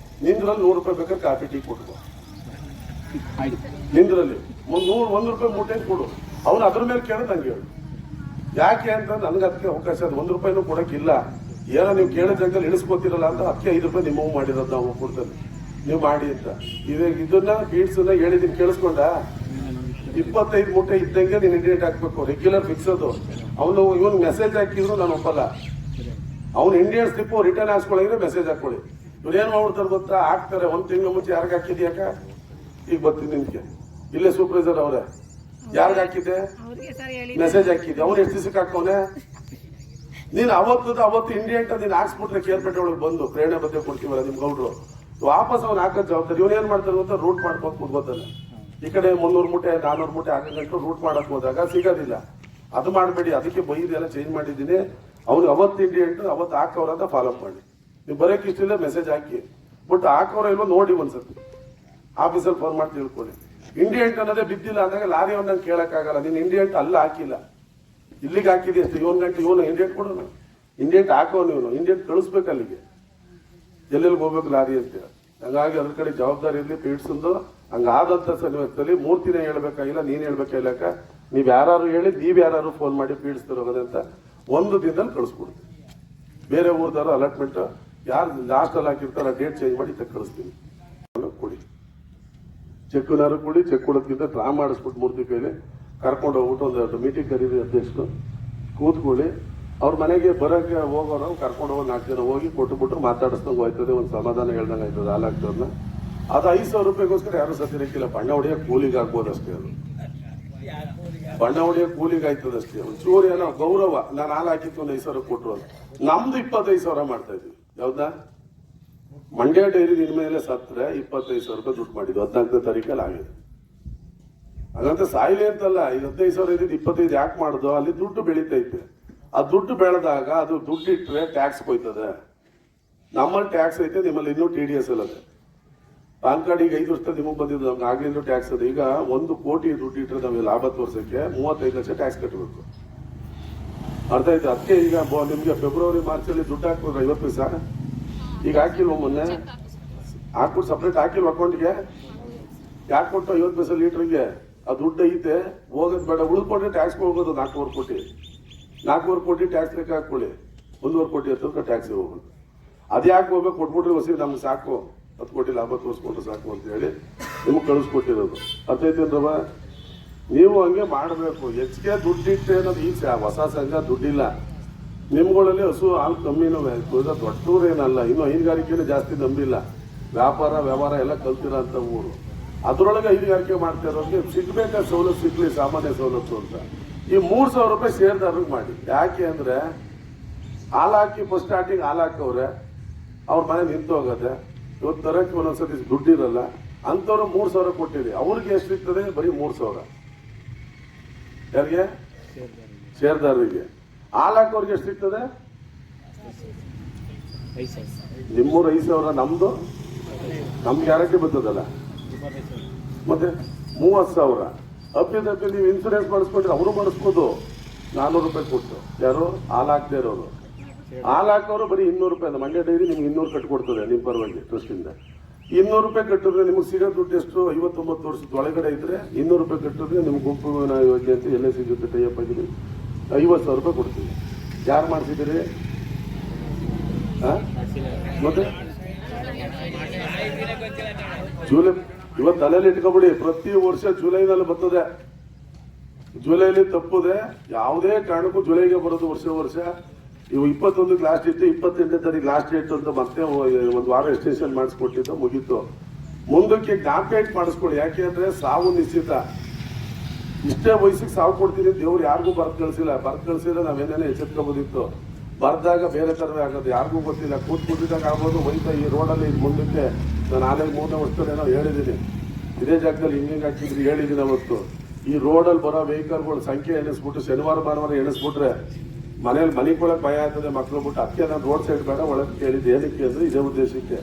ನಿಂದ್ರಲ್ಲಿ ₹100 ಬೇಕಾದ್ರೆ ಕಾಫಿ ಟೀ ಕೊಟ್ಟು ನಿಂದ್ರಲ್ಲಿ ₹100 ಮೂಟೆ ಕೊಡು. ಅವ್ನು ಅದ್ರ ಮೇಲೆ ಕೇಳೋದು ನಂಗೆ ಹೇಳು. ಯಾಕೆ ಅಂತ ನನ್ಗೆ ಅದಕ್ಕೆ ಅವಕಾಶ ಅದು. ₹1 ಕೊಡಕ್ಕಿಲ್ಲ. ಏನೋ ನೀವು ಕೇಳಿದ ಜಾಗದಲ್ಲಿ ಇಳಿಸ್ಕೊತಿರಲ್ಲ ಅಂತ ಅದಕ್ಕೆ ₹5 ನಿಮ್ಮವು ಮಾಡಿರೋದು ನಾವು ಕೊಡ್ತೇನೆ, ನೀವು ಮಾಡಿ ಅಂತ. ಇದನ್ನ ಬೀಡ್ಸನ್ನ ಹೇಳಿದೀನಿ, ಕೇಳಿಸ್ಕೊಂಡ. 25 ಮೂಟೆ ಇದ್ದಂಗೆ ನೀನು ಇಂಡಿಯೇಟ್ ಹಾಕ್ಬೇಕು, ರೆಗ್ಯುಲರ್ ಫಿಕ್ಸ್ ಅದು. ಅವನು ಇವನು ಮೆಸೇಜ್ ಹಾಕಿದ್ರು ನಾನು ಒಪ್ಪಲ್ಲ. ಅವ್ನು ಇಂಡಿಯನ್ ಸ್ಲಿಪ್ ರಿಟರ್ನ್ ಹಾಕ್ಸ್ಕೊಳ್ಳಿದ್ರೆ ಮೆಸೇಜ್ ಹಾಕೊಳ್ಳಿ. ಇವ್ರು ಏನ್ ಮಾಡ್ಬಿಡ್ತಾರೆ ಗೊತ್ತಾ, ಹಾಕ್ತಾರೆ 1 ತಿಂಗಳು ಮುಂಚೆ ಯಾರಿಗೆ ಹಾಕಿದ್ಯಾಕ ಈಗ ಬರ್ತೀನಿ ನಿನ್ಗೆ. ಇಲ್ಲೇ ಸೂಪರ್ವೈಸರ್ ಅವ್ರೆ, ಯಾರಿಗೆ ಹಾಕಿದ್ದೆ ಮೆಸೇಜ್ ಹಾಕಿದ್ದೆ, ಅವ್ನು ಎಷ್ಟು ದಿವಸಕ್ಕೆ ಹಾಕೋನೆ. ನೀನು ಅವತ್ತು ಇಂಡಿಯಂಟ್ ನೀನು ಹಾಕ್ಸ್ಬಿಟ್ರೆ ಕೇರ್ಪೇಟೆ ಒಳಗೆ ಬಂದು ಪ್ರೇರಣೆ ಬಗ್ಗೆ ಕೊಡ್ತೀವಲ್ಲ ನಿಮ್ ಗೌಡ್ರು, ವಾಪಸ್ ಅವ್ನು ಹಾಕೋದ್ ಜವಾಬ್ದಾರಿ. ಇವನು ಏನ್ ಮಾಡ್ತಾರೆ ಗೊತ್ತಾ, ರೂಟ್ ಮಾಡ್ಕೊಂಡು ಕೂತ್ಕೋತಾನೆ. ಈ ಕಡೆ 300 ಮೂಟೆ 400 ಮೂಟೆ ಹಾಕಂಟು ರೂಟ್ ಮಾಡಕ್ ಹೋದಾಗ ಸಿಗೋದಿಲ್ಲ. ಅದು ಮಾಡಬೇಡಿ, ಅದಕ್ಕೆ ಬೈದೆಲ್ಲ ಚೇಂಜ್ ಮಾಡಿದ್ದೀನಿ. ಅವ್ರು ಅವತ್ತು ಇಂಡಿಯಂಟ್ ಅವತ್ತು ಹಾಕೋರಂತ ಫಾಲೋ ಮಾಡಿ. ನೀವು ಬರೋಕೆ ಇಷ್ಟಿಲ್ಲ ಮೆಸೇಜ್ ಹಾಕಿ, ಬಟ್ ಹಾಕೋರ ಇಲ್ವೋ ನೋಡಿ ಒಂದ್ಸತಿ ಆಫೀಸಲ್ಲಿ ಫೋನ್ ಮಾಡಿ ತಿಳ್ಕೊಳ್ಳಿ. ಇಂಡಿಯಂಟ್ ಅನ್ನೋದೇ ಬಿದ್ದಿಲ್ಲ ಅಂದಾಗ ಲಾರಿ ಅವ್ನ ಕೇಳಕ್ಕಾಗಲ್ಲ. ನೀನು ಇಂಡಿಯಂಟ್ ಅಲ್ಲ ಹಾಕಿಲ್ಲ, ಇಲ್ಲಿಗೆ ಹಾಕಿದಿ ಅಷ್ಟೇ. ಇವನು ಇಂಡಿಯಂಟ್ ಕೊಡೋಣ, ಇಂಡಿಯಂಟ್ ಹಾಕೋನು, ಇವನು ಇಂಡಿಯಂಟ್ ಕಳಿಸ್ಬೇಕು ಅಲ್ಲಿಗೆ, ಎಲ್ಲೆಲ್ಲಿ ಹೋಗ್ಬೇಕು ಲಾರಿ ಅಂತ. ಹಂಗಾಗಿ ಅದ್ರ ಕಡೆ ಜವಾಬ್ದಾರಿ ಇರಲಿ ಪೀಡ್ಸಂದು. ಹಂಗಾದಂತ ಸನ್ನಿವೇಶದಲ್ಲಿ ಮೂರ್ತಿನೇ ಹೇಳ್ಬೇಕಾಗಿಲ್ಲ, ನೀನ್ ಹೇಳ್ಬೇಕಾಗಿಲ್ಲಕ. ನೀವ್ ಯಾರು ಹೇಳಿ, ನೀವ್ ಯಾರು ಫೋನ್ ಮಾಡಿ ಪೀಡಿಸ್ತಿರೋದಂತ 1 ದಿನದಲ್ಲಿ ಕಳಿಸ್ಕೊಡ್ತೀವಿ. ಬೇರೆ ಊರ್ದಾರ ಅಲಾಟ್ಮೆಂಟ್ ಯಾರು ಲಾಸ್ಟ್ ಅಲ್ಲಿ ಹಾಕಿರ್ತಾರ ಡೇಟ್ ಚೇಂಜ್ ಮಾಡಿ ಕಳಿಸ್ತೀನಿ. ಕೊಡಿ, ಚೆಕ್ನಾರು ಕೊಡಿ. ಚೆಕ್ ಕೊಡೋದಕ್ಕಿಂತ ಡ್ರಾ ಮಾಡಿಸ್ಬಿಟ್ಟು ಮೂರ್ತಿ ಕೈಲಿ ಕರ್ಕೊಂಡು ಹೋಗ್ಬಿಟ್ಟು ಒಂದು ಮೀಟಿಂಗ್ ಕರೀರಿ ಅಧ್ಯಕ್ಷರು, ಕೂತ್ಕೊಳ್ಳಿ. ಅವ್ರ ಮನೆಗೆ ಬರೋಕೆ ಹೋಗೋರು ಕರ್ಕೊಂಡು ಹೋಗಿ 4 ಜನ ಹೋಗಿ ಕೊಟ್ಟುಬಿಟ್ಟು ಮಾತಾಡಿಸ್ದಂಗೆ ಹೋಯ್ತದೆ, ಒಂದು ಸಮಾಧಾನ ಹೇಳ್ದಂಗೆ ಆಯ್ತದೆ ಹಾಲಾಗ್ತವ್ರನ್ನ. ಅದು ₹5,000 ಯಾರು ಸತ್ತಿರಕ್ಕಿಲ್ಲ, ಬಣ್ಣ ಹೊಡಿಯೋಕೆ ಕೂಲಿಗೆ ಆಗ್ಬೋದು ಅಷ್ಟೇ. ಅದು ಬಣ್ಣ ಹೊಡಿಯೋ ಕೂಲಿಗೆ ಆಯ್ತದ ಅಷ್ಟೇ. ಒಂಚೂರು ಏನೋ ಗೌರವ, ನಾನು ಹಾಲು ಹಾಕಿತ್ತು ಒಂದು 5,000 ಕೊಟ್ಟರು ಅಂತ. ನಮ್ದು 25,000 ಮಾಡ್ತಾ ಇದ್ವಿ. ಯಾವ್ದಾ ಮಂಡ್ಯ ಡೈರಿ ನಿನ್ ಮೇಲೆ ಸತ್ರೆ 25,000 ರೂಪಾಯಿ ದುಡ್ಡು ಮಾಡಿದ್ವಿ. 14ನೇ ತಾರೀಕಲ್ಲಿ ಆಗಿದೆ. ಹಾಗಂತ ಸಾಯಿಲೆ ಅಂತಲ್ಲ, ಈಗ 15,000 ಇದ್ದಿದ್ದು 25 ಯಾಕೆ ಮಾಡುದು? ಅಲ್ಲಿ ದುಡ್ಡು ಬೆಳೀತೈತೆ. ಆ ದುಡ್ಡು ಬೆಳೆದಾಗ ಅದು ದುಡ್ಡು ಇಟ್ಟರೆ ಟ್ಯಾಕ್ಸ್ ಹೋಯ್ತದೆ. ನಮ್ಮಲ್ಲಿ ಟ್ಯಾಕ್ಸ್ ಐತೆ, ನಿಮ್ಮಲ್ಲಿ ಇನ್ನೂ TDS ಅಲ್ಲದೆ. ಪಾನ್ ಕಾರ್ಡ್ ಈಗ 5 ವರ್ಷ ನಿಮಗೆ ಬಂದಿದ್ದು, ನಮ್ಗೆ ಆಗ್ಲಿಂದ ಟ್ಯಾಕ್ಸ್ ಅದ. ಈಗ 1 ಕೋಟಿ ದುಡ್ಡು ಇಟ್ಟರೆ ನಮಗೆ ಲಾಭ ತೋರ್ಸಕ್ಕೆ 35 ಲಕ್ಷ ಟ್ಯಾಕ್ಸ್ ಕಟ್ಟಬೇಕು. ಅರ್ಥ ಆಯ್ತು? ಅದಕ್ಕೆ ಈಗ ನಿಮ್ಗೆ ಫೆಬ್ರವರಿ ಮಾರ್ಚಲ್ಲಿ ದುಡ್ಡು ಹಾಕ್ಬೋದು 50 ಪೈಸಾ. ಈಗ ಹಾಕಿಲ್ವ ಮೊನ್ನೆ? ಹಾಕ್ಬಿಟ್ಟು ಸಪ್ರೇಟ್ ಹಾಕಿಲ್ವ ಅಕೌಂಟ್ಗೆ? ಯಾಕೆ ಕೊಟ್ಟು 50 ಪೈಸಾ ಲೀಟ್ರಿಗೆ? ಆ ದುಡ್ಡು ಐತೆ, ಹೋಗೋದು ಬೇಡ. ಉಳ್ಕೊಂಡ್ರೆ ಟ್ಯಾಕ್ಸ್ ಹೋಗೋದು 4,500 ಕೋಟಿ. 4,500 ಕೋಟಿ ಟ್ಯಾಕ್ಸ್ ಲೆಕ್ಕ ಹಾಕೊಳ್ಳಿ. 1,500 ಕೋಟಿ ಹತ್ತಿರ ಟ್ಯಾಕ್ಸ್ ಹೋಗೋದು. ಅದ್ಯಾಕೆ ಹೋಗ್ಬೇಕು? ಕೊಟ್ಬಿಟ್ರೆ ಹೊಸ ನಮ್ಗೆ ಸಾಕು, 10 ಕೋಟಿ ಲಾಭ ತೋರಿಸ್ಕೊಂಡ್ರೆ ಸಾಕು ಅಂತ ಹೇಳಿ ನಿಮ್ಗೆ ಕಳಿಸ್ಕೊಟ್ಟಿರೋದು. ಅರ್ಥೈತೇನ್ರವ? ನೀವು ಹಂಗೆ ಮಾಡಬೇಕು. ಹೆಚ್ಚಿಗೆ ದುಡ್ಡಿಟ್ಟೆ ಅನ್ನೋದು ಈಗ ಹೊಸ ಸಂಘ ದುಡ್ಡಿಲ್ಲ. ನಿಮ್ಗಳಲ್ಲಿ ಹಸು ಹಾಲು ಕಮ್ಮಿನೂ ದೊಡ್ಡೂರೇನಲ್ಲ. ಇನ್ನು ಹೈನುಗಾರಿಕೆನೂ ಜಾಸ್ತಿ ನಂಬಿಲ್ಲ. ವ್ಯಾಪಾರ ವ್ಯವಹಾರ ಎಲ್ಲ ಕಲ್ತಿರೋ ಅಂತ ಊರು. ಅದರೊಳಗೆ ಹೈನುಗಾರಿಕೆ ಮಾಡ್ತಾ ಇರೋರಿಗೆ ಸಿಗ್ಬೇಕಾದ ಸವಲತ್ತು ಸಿಗ್ಲಿ, ಸಾಮಾನ್ಯ ಸವಲತ್ತು ಅಂತ. ಈ 3,000 ರೂಪಾಯಿ ಷೇರ್ದಾರರಿಗೆ ಮಾಡಿ. ಯಾಕೆ ಅಂದ್ರೆ ಹಾಲು ಹಾಕಿ ಫಸ್ಟ್ ಸ್ಟಾರ್ಟಿಂಗ್ ಹಾಲು ಹಾಕವ್ರೆ, ಅವ್ರ ಮನೆ ನಿಂತು ಹೋಗತ್ತೆ. ಇವತ್ತು ತರಕ್ಕೆ ಒಂದೊಂದ್ಸತಿ ದುಡ್ಡಿರಲ್ಲ. ಅಂಥವ್ರು 3,000 ಕೊಟ್ಟಿರಿ. ಅವ್ರಿಗೆ ಎಷ್ಟಿರ್ತದೆ? ಬರೀ 3,000. ಯಾರಿಗೆ? ಷೇರ್ದಾರರಿಗೆ. ಹಾಲು ಹಾಕೋರಿಗೆ ಎಷ್ಟಿರ್ತದೆ? ನಿಮ್ಮೂರು 5,000. ನಮ್ದು ಗ್ಯಾರಂಟಿ ಬರ್ತದಲ್ಲ. ಮತ್ತೆ 30,000 ಅಪ್ಪಿದಪ್ಪಿ ನೀವು ಇನ್ಸೂರೆನ್ಸ್ ಮಾಡಿಸ್ಕೊಂಡ್ರೆ ಅವರು ಮಾಡಿಸ್ಬೋದು. 400 ರೂಪಾಯಿ ಕೊಟ್ಟು. ಯಾರು? ಹಾಲು ಹಾಕ್ದೇ ಇರೋರು. ಹಾಲು ಹಾಕೋರು ಬರೀ 200 ರೂಪಾಯಿ. ಮಂಡ್ಯ ಡೈರಿ ನಿಮ್ಗೆ 200 ಕಟ್ಕೊಡ್ತದೆ ನಿಮ್ಮ ಪರವಾಗಿ ಟ್ರಸ್ಟಿಂದ. 200 ರೂಪಾಯಿ ಕಟ್ಟಿದ್ರೆ ನಿಮ್ಗೆ ಸಿಗೋ ದುಡ್ಡು ಎಷ್ಟು? 59 ವರ್ಷದ ಒಳಗಡೆ ಇದ್ರೆ 200 ರೂಪಾಯಿ ಕಟ್ಟಿದ್ರೆ ನಿಮ್ಗೆ ಗುಂಪು ಯೋಜನೆ ಅಂತ LIC ಜೊತೆ ಟೈಅಪ್ ಆಗಿದ್ದೀವಿ. 50,000 ರೂಪಾಯಿ ಕೊಡ್ತೀವಿ. ಯಾರು ಮಾಡ್ತಿದ್ದೀರಿ? ಮತ್ತೆ ಜುಲೈ ಇವತ್ತು ತಲೆಯಲ್ಲಿ ಇಟ್ಕೊಬಿಡಿ. ಪ್ರತಿ ವರ್ಷ ಜುಲೈನಲ್ಲಿ ಬರ್ತದೆ. ಜುಲೈಲಿ ತಪ್ಪದೆ ಯಾವುದೇ ಕಾರಣಕ್ಕೂ ಜುಲೈಗೆ ಬರೋದು ವರ್ಷ. ಇವು 21 ಲಾಸ್ಟ್ ಇತ್ತು, 28ನೇ ತಾರೀಕು ಲಾಸ್ಟ್ ಡೇಟ್ ಅಂತ ಮತ್ತೆ 1 ವಾರ ಎಕ್ಸ್ಟೆನ್ಷನ್ ಮಾಡಿಸ್ಕೊಟ್ಟಿದ್ದು, ಮುಗೀತು. ಮುಂದಕ್ಕೆ ಜ್ಞಾಪಕ ಮಾಡಿಸ್ಕೊಳ್ಳಿ. ಯಾಕೆ ಅಂದ್ರೆ ಸಾವು ನಿಶ್ಚಿತ. ಇಷ್ಟೇ ವಯಸ್ಸಿಗೆ ಸಾವು ಕೊಡ್ತೀನಿ ದೇವ್ರು ಯಾರಿಗೂ ಬರ್ದು ಕಳ್ಸಿದ್ರೆ ನಾವೇನೇನೆ ಎಚ್ಚೆತ್ಕೋಬೋದಿತ್ತು. ಬರ್ದಾಗ ಬೇರೆ ತರವೇ ಆಗೋದು, ಯಾರಿಗೂ ಗೊತ್ತಿಲ್ಲ. ಕೂತ್ದಾಗ ಆಗ್ಬೋದು. ಹೋಯ್ತಾ ಈ ರೋಡಲ್ಲಿ ಮುಂದಕ್ಕೆ ನಾನು ಆಲೇ 3 ವರ್ಷದಲ್ಲಿ ಏನೋ ಹೇಳಿದ್ದೀನಿ. ಇದೇ ಜಾಗದಲ್ಲಿ ಹಿಂಗೆ ಹಾಕಿದ್ರಿ ಹೇಳಿದ್ದೀನಿ ಅವತ್ತು. ಈ ರೋಡಲ್ಲಿ ಬರೋ ವೆಹಿಕಲ್ಗಳ ಸಂಖ್ಯೆ ಎಣಿಸ್ಬಿಟ್ಟು ಶನಿವಾರ ಭಾನುವಾರ ಎಣಿಸ್ಬಿಟ್ರೆ ಮನೇಲಿ ಮನೆಗೊಳಗೆ ಭಯ ಆಗ್ತದೆ ಮಕ್ಕಳು ಬಿಟ್ಟು. ಅದಕ್ಕೆ ನಾನು ರೋಡ್ ಸೈಡ್ ಬೇಡ ಒಳಗೆ ಕೇಳಿದ್ದು. ಏನಕ್ಕೆ ಅಂದ್ರೆ ಇದೇ ಉದ್ದೇಶಕ್ಕೆ.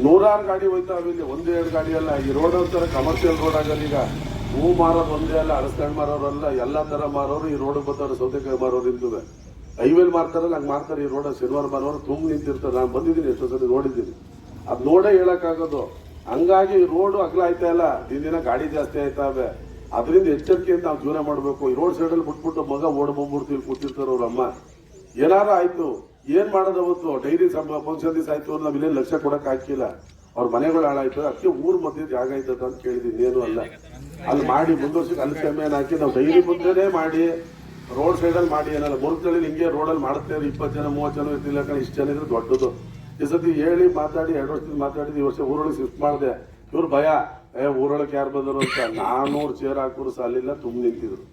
100 ಗಾಡಿ ಹೋಯ್ತಾವೆ ಇಲ್ಲಿ, 1-2 ಗಾಡಿ ಅಲ್ಲ. ಈ ರೋಡ್ ಒಂಥರ ಕಮರ್ಷಿಯಲ್ ರೋಡ್ ಆಗಲ್ಲ. ಈಗ ಹೂ ಮಾರೋರು ಒಂದೇ ಅಲ್ಲ, ಅಳಸ್ಕೊಂಡು ಮಾರೋರಲ್ಲ, ಎಲ್ಲಾ ತರ ಮಾರೋರು ಈ ರೋಡ್ ಬರ್ತಾರೆ. ಸೌತೆಕಾಯಿ ಮಾರೋರು ಇರ್ತದೆ, ಹೈವೇಲ್ ಮಾರ್ತಾರಲ್ಲ, ಹಂಗೆ ಮಾಡ್ತಾರೆ. ಈ ರೋಡ್ ಶನಿವಾರ ಭಾನುವಾರ ತುಂಬ ನಿಂತಿರ್ತಾರೆ. ನಾನು ಬಂದಿದ್ದೀನಿ, ಎಷ್ಟೋ ಸರಿ ನೋಡಿದ್ದೀನಿ. ಅದ್ ನೋಡೇ ಹೇಳಕ್ಕಾಗೋದು. ಹಂಗಾಗಿ ಈ ರೋಡ್ ಅಗಲ ಆಯ್ತಾ ಇಲ್ಲ, ದಿನ ಗಾಡಿ ಜಾಸ್ತಿ ಆಯ್ತಾವೆ. ಅದರಿಂದ ಎಚ್ಚರಿಕೆಯಿಂದ ನಾವು ಜೀವನ ಮಾಡಬೇಕು. ಈ ರೋಡ್ ಸೈಡಲ್ಲಿ ಬಿಟ್ಬಿಟ್ಟು ಮಗ ಓಡ್ ಬಂದ್ಬಿಡ್ತೀವಿ ಕೂತಿರ್ತಾರ ಅವ್ರ ಅಮ್ಮ. ಏನಾರ ಆಯ್ತು ಏನ್ ಮಾಡೋದು? ಅವತ್ತು ಡೈರಿ ಫಂಕ್ಷನ್ ದಿವಸ ಆಯ್ತು ನಾವ್ ಇಲ್ಲೇ ಲಕ್ಷ ಕೊಡಕ್ ಹಾಕಿಲ್ಲ. ಅವ್ರ ಮನೆಗಳು ಹಾಳಾಯ್ತು. ಅದಕ್ಕೆ ಊರ್ ಮಧ್ಯೆ ಜಾಗ ಆಯ್ತದ ಅಂತ ಕೇಳಿದೀನಿ. ಏನು ಅಲ್ಲ, ಅಲ್ಲಿ ಮಾಡಿ ಮುಂದುವರ್ಸಕ್ಕೆ ಅಲ್ಲಿ ಕಮ್ಮಿಯನ್ನು ಹಾಕಿ ನಾವು ಡೈರಿ ಮುಂದೆನೇ ಮಾಡಿ ರೋಡ್ ಸೈಡಲ್ಲಿ ಮಾಡಿ. ಏನಲ್ಲ ಮುರುಕಲ್ಲಿ ಹಿಂಗೆ ರೋಡಲ್ಲಿ ಮಾಡ್ತೇವೆ. 20 ಜನ 30 ಜನ ಇರ್ತಿಲ್ಲ ಕಣ. ಇಷ್ಟು ಜನ ಇದ್ರೆ ದೊಡ್ಡದು. ಈ ಸತಿ ಹೇಳಿ ಮಾತಾಡಿ 2 ವರ್ಷದಿಂದ ಮಾತಾಡಿದ್ದು. ಈ ವರ್ಷ ಊರೊಳಗೆ ಶಿಫ್ಟ್ ಮಾಡಿದೆ. ಇವ್ರು ಭಯ, ಊರೊಳಗೆ ಯಾರು ಬಂದರು ಅಂತ. 400 ಚೇರ್ ಹಾಕೋರು ಸಾಲಿಲ್ಲ, ತುಂಬ ನಿಂತಿದ್ರು.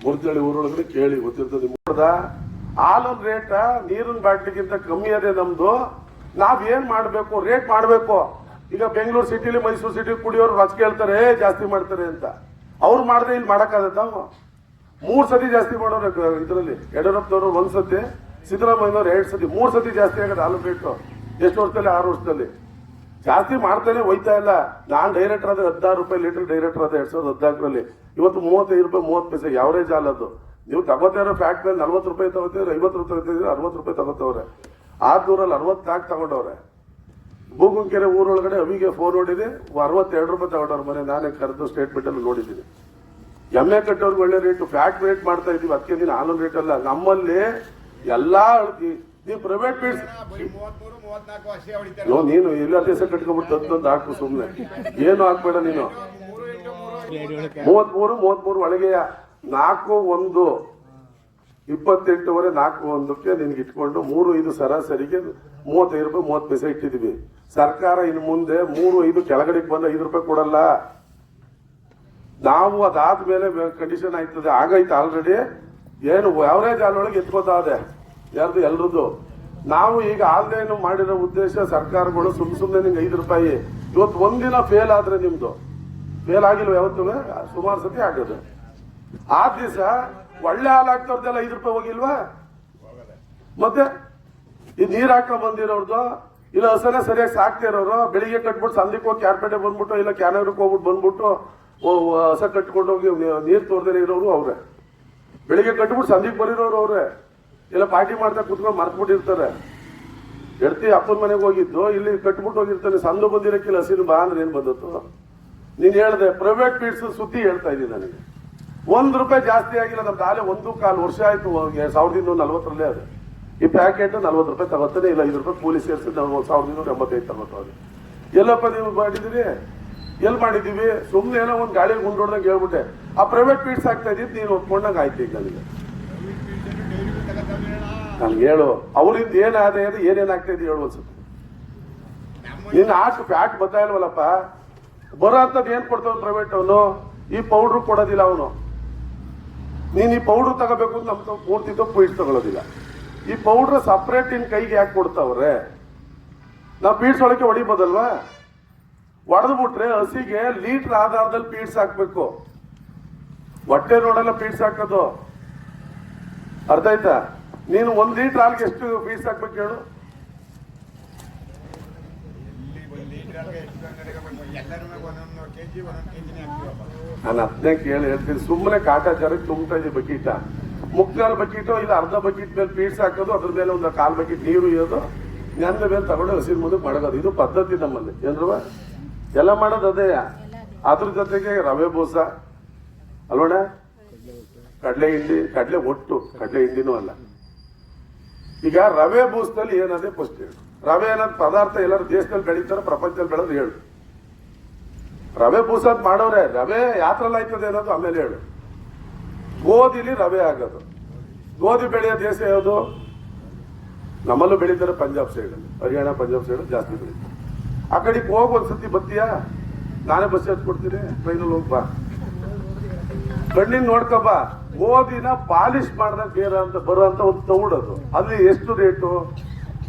ಮುರುಕಲ್ಲಿ ಊರೊಳಗಡೆ ಕೇಳಿ ಗೊತ್ತಿರ್ತದೆ. ಹಾಲಿನ ರೇಟ್ ನೀರಿನ ಬಾಟ್ಲಿಗಿಂತ ಕಮ್ಮಿ ಅದೇ ನಮ್ದು. ನಾವ್ ಏನ್ ಮಾಡ್ಬೇಕು? ರೇಟ್ ಮಾಡ್ಬೇಕು. ಈಗ ಬೆಂಗಳೂರು ಸಿಟಿಲಿ ಮೈಸೂರು ಸಿಟಿ ಕುಡಿಯೋರು ರಚ್ ಕೇಳ್ತಾರೆ ಜಾಸ್ತಿ ಮಾಡ್ತಾರೆ ಅಂತ. ಅವ್ರು ಮಾಡಿದ್ರೆ ಇಲ್ಲಿ ಮಾಡಕ್ಕಾಗತ್ತ? 3 ಸತಿ ಜಾಸ್ತಿ ಮಾಡೋರು ಇದರಲ್ಲಿ. ಯಡಿಯೂರಪ್ಪನವರು 1 ಸತಿ, ಸಿದ್ದರಾಮಯ್ಯನವ್ರು 2 ಸತಿ, 3 ಸತಿ ಜಾಸ್ತಿ ಆಗೋದು ಹಾಲು ರೇಟು. ಎಷ್ಟು ವರ್ಷದಲ್ಲಿ? 6 ವರ್ಷದಲ್ಲಿ ಜಾಸ್ತಿ ಮಾಡ್ತಾನೆ ಹೋಯ್ತಾ ಇಲ್ಲ. ನಾನ್ ಡೈರೆಕ್ಟರ್ ಆದ್ರೆ 16 ರೂಪಾಯಿ ಲೀಟರ್ ಡೈರೆಕ್ಟರ್ ಆದ 2014ರಲ್ಲಿ. ಇವತ್ತು 35 ರೂಪಾಯಿ 30 ಪೈಸೆ ಯಾವರೇಜ್ ಹಾಲದು. ನೀವು ತಗೋತಾ ಇರೋ ಫ್ಯಾಕ್ಟ್ ಮೇಲೆ 40 ರೂಪಾಯಿ ತಗೋತಿದ್ರೆ, 50 ರೂಪಾಯಿ ತಗೋತಿದ್ರೆ, 60 ರೂಪಾಯಿ ತಗೋತವ್ರೆ. 600ರಲ್ಲಿ 64 ತಗೊಂಡವ್ರೆ. ಬೂಗುಂಕೆರೆ ಊರೊಳಗಡೆ ಅವಿಗೆ ಫೋನ್ ನೋಡಿದೆ, 62 ರೂಪಾಯಿ ತಗೊಂಡವ್ರ ಮನೆ. ನಾನೇ ಕರೆದು ಸ್ಟೇಟ್ಮೆಂಟ್ ಅಲ್ಲಿ ನೋಡಿದ್ದೀನಿ. ಎಮ್ಮೆ ಕಟ್ಟೋರ್ಗೆ ಒಳ್ಳೆ ರೇಟ್, ಫ್ಯಾಕ್ಟ್ ರೇಟ್ ಮಾಡ್ತಾ ಇದೀವಿ. ಅದಕ್ಕೆ ನೀನು ಹಾಲಿನ ರೇಟ್ ಅಲ್ಲ. ನಮ್ಮಲ್ಲಿ ಎಲ್ಲಾ ನೀವು ಪ್ರೈವೇಟ್ ಫೀಡ್ಸ್ ನೀನು ಎಲ್ಲ ದೇಶ ಕಟ್ಕೊಂಡ್ಬಿಟ್ಟು ತಂದು ಹಾಕು. ಸುಮ್ನೆ ಏನು ಹಾಕ್ಬೇಡ ನೀನು. 33 ಒಳಗೆಯ 4-1 28ವರೆ 4-1ಕ್ಕೆ ನಿನ್ಗೆ ಇಟ್ಕೊಂಡು 3-5 ಸರಾಸರಿಗೆ 35 ರೂಪಾಯಿ 30 ಪೈಸೆ ಇಟ್ಟಿದೀವಿ. ಸರ್ಕಾರ ಇನ್ನು ಮುಂದೆ 3-5 ಕೆಳಗಡೆಗೆ ಬಂದ 5 ರೂಪಾಯಿ ಕೊಡಲ್ಲ. ನಾವು ಅದಾದ್ಮೇಲೆ ಕಂಡೀಷನ್ ಆಯ್ತದೆ, ಆಗೈತೆ ಆಲ್ರೆಡಿ. ಏನು ಅವರೇಜ್ ಹಾಲೊಳಗೆ ಎತ್ಕೋತಾ ಇದೆ ಯಾರ್ದು ಎಲ್ರದ್ದು. ನಾವು ಈಗ ಆನ್ಲೈನ್ ಮಾಡಿರೋ ಉದ್ದೇಶ ಸರ್ಕಾರಗಳು ಸುಮ್ಮನೆ ನಿಂಗೆ 5 ರೂಪಾಯಿ ಇವತ್ತು ಒಂದಿನ ಫೇಲ್ ಆದ್ರೆ ನಿಮ್ದು ಫೇಲ್ ಆಗಿಲ್ವ ಯಾವತ್ತೂ? ಸುಮಾರು ಸತಿ ಆಗೋದು. ಆ ದಿವಸ ಒಳ್ಳೆ ಹಾಲು ಹಾಕ್ತವ್ರದ್ದೆಲ್ಲ 5 ರೂಪಾಯಿ ಹೋಗಿಲ್ವಾ? ಮತ್ತೆ ಈ ನೀರ್ ಹಾಕೊಂಡ್ ಬಂದಿರೋರ್ದು ಇಲ್ಲ ಹಸನ ಸರಿಯಾಗಿ ಸಾಕ್ತಾ ಇರೋರು ಬೆಳಿಗ್ಗೆ ಕಟ್ಬಿಟ್ಟು ಸಂದಿಕ್ಕೆ ಹೋಗಿ ಕ್ಯಾರ್ಪೇಟೆ ಬಂದ್ಬಿಟ್ಟು ಇಲ್ಲ ಕ್ಯಾನಗರಕ್ಕೆ ಹೋಗ್ಬಿಟ್ಟು ಬಂದ್ಬಿಟ್ಟು ಹಸ ಕಟ್ಕೊಂಡು ಹೋಗಿ ನೀರ್ ತೋರ್ದೇ ಇರೋರು ಅವ್ರೆ. ಬೆಳಿಗ್ಗೆ ಕಟ್ಬಿಟ್ಟು ಸಂದಿಗೆ ಬರೀರೋರು ಅವ್ರೆ. ಇಲ್ಲ ಪಾರ್ಟಿ ಮಾಡ್ತಾ ಕುತ್ಕೊಂಡು ಮರ್ತ್ಬಿಟ್ಟಿರ್ತಾರೆ. ಎಡ್ತಿ ಅಪ್ಪನ ಮನೆಗೆ ಹೋಗಿದ್ದು ಇಲ್ಲಿ ಕಟ್ಬಿಟ್ಟು ಹೋಗಿರ್ತಾನೆ. ಸಂದು ಬಂದಿರಕ್ಕಿಲ್ಲ ಹಸಿನ ಬಾ ಅಂದ್ರೆ ಏನ್ ಬಂದತ್ತು? ನೀನ್ ಹೇಳ್ದೆ ಪ್ರೈವೇಟ್ ಫೀಡ್ಸ್ ಸುದ್ದಿ ಹೇಳ್ತಾ ಇದ್ದೀನಿ. ನನಗೆ 1 ರೂಪಾಯಿ ಜಾಸ್ತಿ ಆಗಿಲ್ಲ. ನಮ್ದು ಆಲೆ 1.25 ವರ್ಷ ಆಯ್ತು. 1940 ಅದು ಈ ಪ್ಯಾಕೆಟ್ 40 ರೂಪಾಯಿ ತಗೋತಾನೆ. ಇಲ್ಲ 5 ರೂಪಾಯಿ ಕೂಲಿ ಸೇರಿಸಿ ನಾವು 1985 ತಗೋತಾವೆ. ಎಲ್ಲಪ್ಪ ನೀವು ಮಾಡಿದಿರಿ? ಎಲ್ಲಿ ಮಾಡಿದೀವಿ? ಸುಮ್ಮನೆ ಏನೋ ಒಂದು ಗಾಳಿ ಗುಂಡೋಡ್ದಂಗೆ ಹೇಳ್ಬಿಟ್ಟೆ. ಆ ಪ್ರೈವೇಟ್ ಫೀಡ್ಸ್ ಆಗ್ತಾ ಇದ್ದಿದ್ದು ನೀನು ಒಪ್ಕೊಂಡಂಗೆ ಆಯ್ತು. ಈಗ ನನ್ಗೆ ಹೇಳು, ಅವರಿಂದ ಏನಾದೆ ಏನೇನಾಗ್ತಾ ಇದೆ ಹೇಳು ಅನ್ಸುತ್ತೆ. ನಿನ್ನ ಫ್ಯಾಟ್ ಬರ್ತಾ ಇಲ್ವಲ್ಲಪ್ಪ. ಬರೋ ಅಂತದ್ ಏನ್ ಕೊಡ್ತಾವ ಪ್ರೈವೇಟ್ ಅವನು? ಈ ಪೌಡ್ರು ಕೊಡೋದಿಲ್ಲ ಅವನು. ನೀನ್ ಈ ಪೌಡ್ರ್ ತಗೋಬೇಕು ಅಂತ ನಮ್ ಪೂರ್ತಿದ್ದು ಫೀಡ್ಸ್ ತಗೊಳ್ಳೋದಿಲ್ಲ. ಈ ಪೌಡ್ರ್ ಸಪ್ರೇಟ್ ನಿನ್ ಕೈಗೆ ಯಾಕೆ ಕೊಡ್ತಾವ್ರೆ? ನಾವು ಫೀಡ್ಸ್ ಒಳಗೆ ಹೊಡಿಬೋದಲ್ವಾ? ಹೊಡೆದು ಬಿಟ್ರೆ ಹಸಿಗೆ ಲೀಟರ್ ಆಧಾರದಲ್ಲಿ ಫೀಡ್ಸ್ ಹಾಕ್ಬೇಕು. ಹೊಟ್ಟೆ ನೋಡಲ್ಲ ಫೀಡ್ಸ್ ಹಾಕೋದು. ಅರ್ಥ ಆಯ್ತಾ? ನೀನು 1 ಲೀಟರ್ ಹಾಲಿಗೆ ಎಷ್ಟು ಫೀಡ್ಸ್ ಹಾಕ್ಬೇಕು ಹೇಳು? ನಾನು ಅದನ್ನೇ ಹೇಳ್ತೀನಿ. ಸುಮ್ಮನೆ ಕಾಟಾಚಾರಕ್ಕೆ ತುಂಬ್ತಾ ಇದ್ದೀವಿ ಬಕೀಟ. ಮುಕ್ಕಾಲು ಬಕೀಟು ಇಲ್ಲ ಅರ್ಧ ಬಕೀಟ್ ಮೇಲೆ ಫೀಡ್ಸ್ ಹಾಕೋದು, ಅದ್ರ ಮೇಲೆ ಒಂದು 1/4 ಬಕೀಟ್ ನೀರು ಇರೋದು, ನೆಂದ ಮೇಲೆ ತಗೊಂಡು ಹಸಿರು ಮುಂದೆ ಮಡಗೋದು. ಇದು ಪದ್ಧತಿ ನಮ್ಮಲ್ಲಿ. ಏನ್ರವ ಎಲ್ಲ ಮಾಡೋದು ಅದೇ. ಅದ್ರ ಜೊತೆಗೆ ರವೆ ಬೂಸ ಅಲ್ವಣ, ಕಡಲೆ ಹಿಂಡಿ, ಕಡಲೆ ಒಟ್ಟು ಕಡಲೆ ಹಿಂಡಿನೂ ಅಲ್ಲ. ಈಗ ರವೆ ಬೂಸದಲ್ಲಿ ಏನದೇ ಫಸ್ಟ್ ಹೇಳು. ರವೆ ಅನ್ನೋದು ಪದಾರ್ಥ ಎಲ್ಲರೂ ದೇಶದಲ್ಲಿ ಬೆಳೀತಾರೆ, ಪ್ರಪಂಚದಲ್ಲಿ ಬೆಳೆದು ಹೇಳು. ರವೆ ಬೂಸ ಅಂತ ಮಾಡೋರೆ. ರವೆ ಯಾತ್ರೆಲ್ಲ ಆಯ್ತದೆ ಅನ್ನೋದು ಆಮೇಲೆ ಹೇಳು. ಗೋಧಿಲಿ ರವೆ ಆಗೋದು. ಗೋಧಿ ಬೆಳೆಯೋ ದೇಶ ಯಾವುದು? ನಮ್ಮಲ್ಲೂ ಬೆಳೀತಾರೆ. ಪಂಜಾಬ್ ಸೈಡ್, ಹರಿಯಾಣ ಪಂಜಾಬ್ ಸೈಡ್ ಜಾಸ್ತಿ ಬೆಳೀತಾರೆ. ಆ ಕಡೆಗೆ ಹೋಗಿ ಒಂದ್ಸತಿ ಬತ್ತೀಯಾ? ನಾನೇ ಬಸ್ ಹಚ್ಕೊಡ್ತೀನಿ, ಟ್ರೈನಲ್ಲಿ ಹೋಗ್ಬಾ, ಕಣ್ಣಿನ ನೋಡ್ಕೊಬಾ. ಗೋಧಿನ ಪಾಲಿಶ್ ಮಾಡ್ದಾಗ ಬೇರೆ ಅಂತ ಬರೋ ಅಂತ ಒಂದು ತೌಡೋದು. ಅಲ್ಲಿ ಎಷ್ಟು ರೇಟು?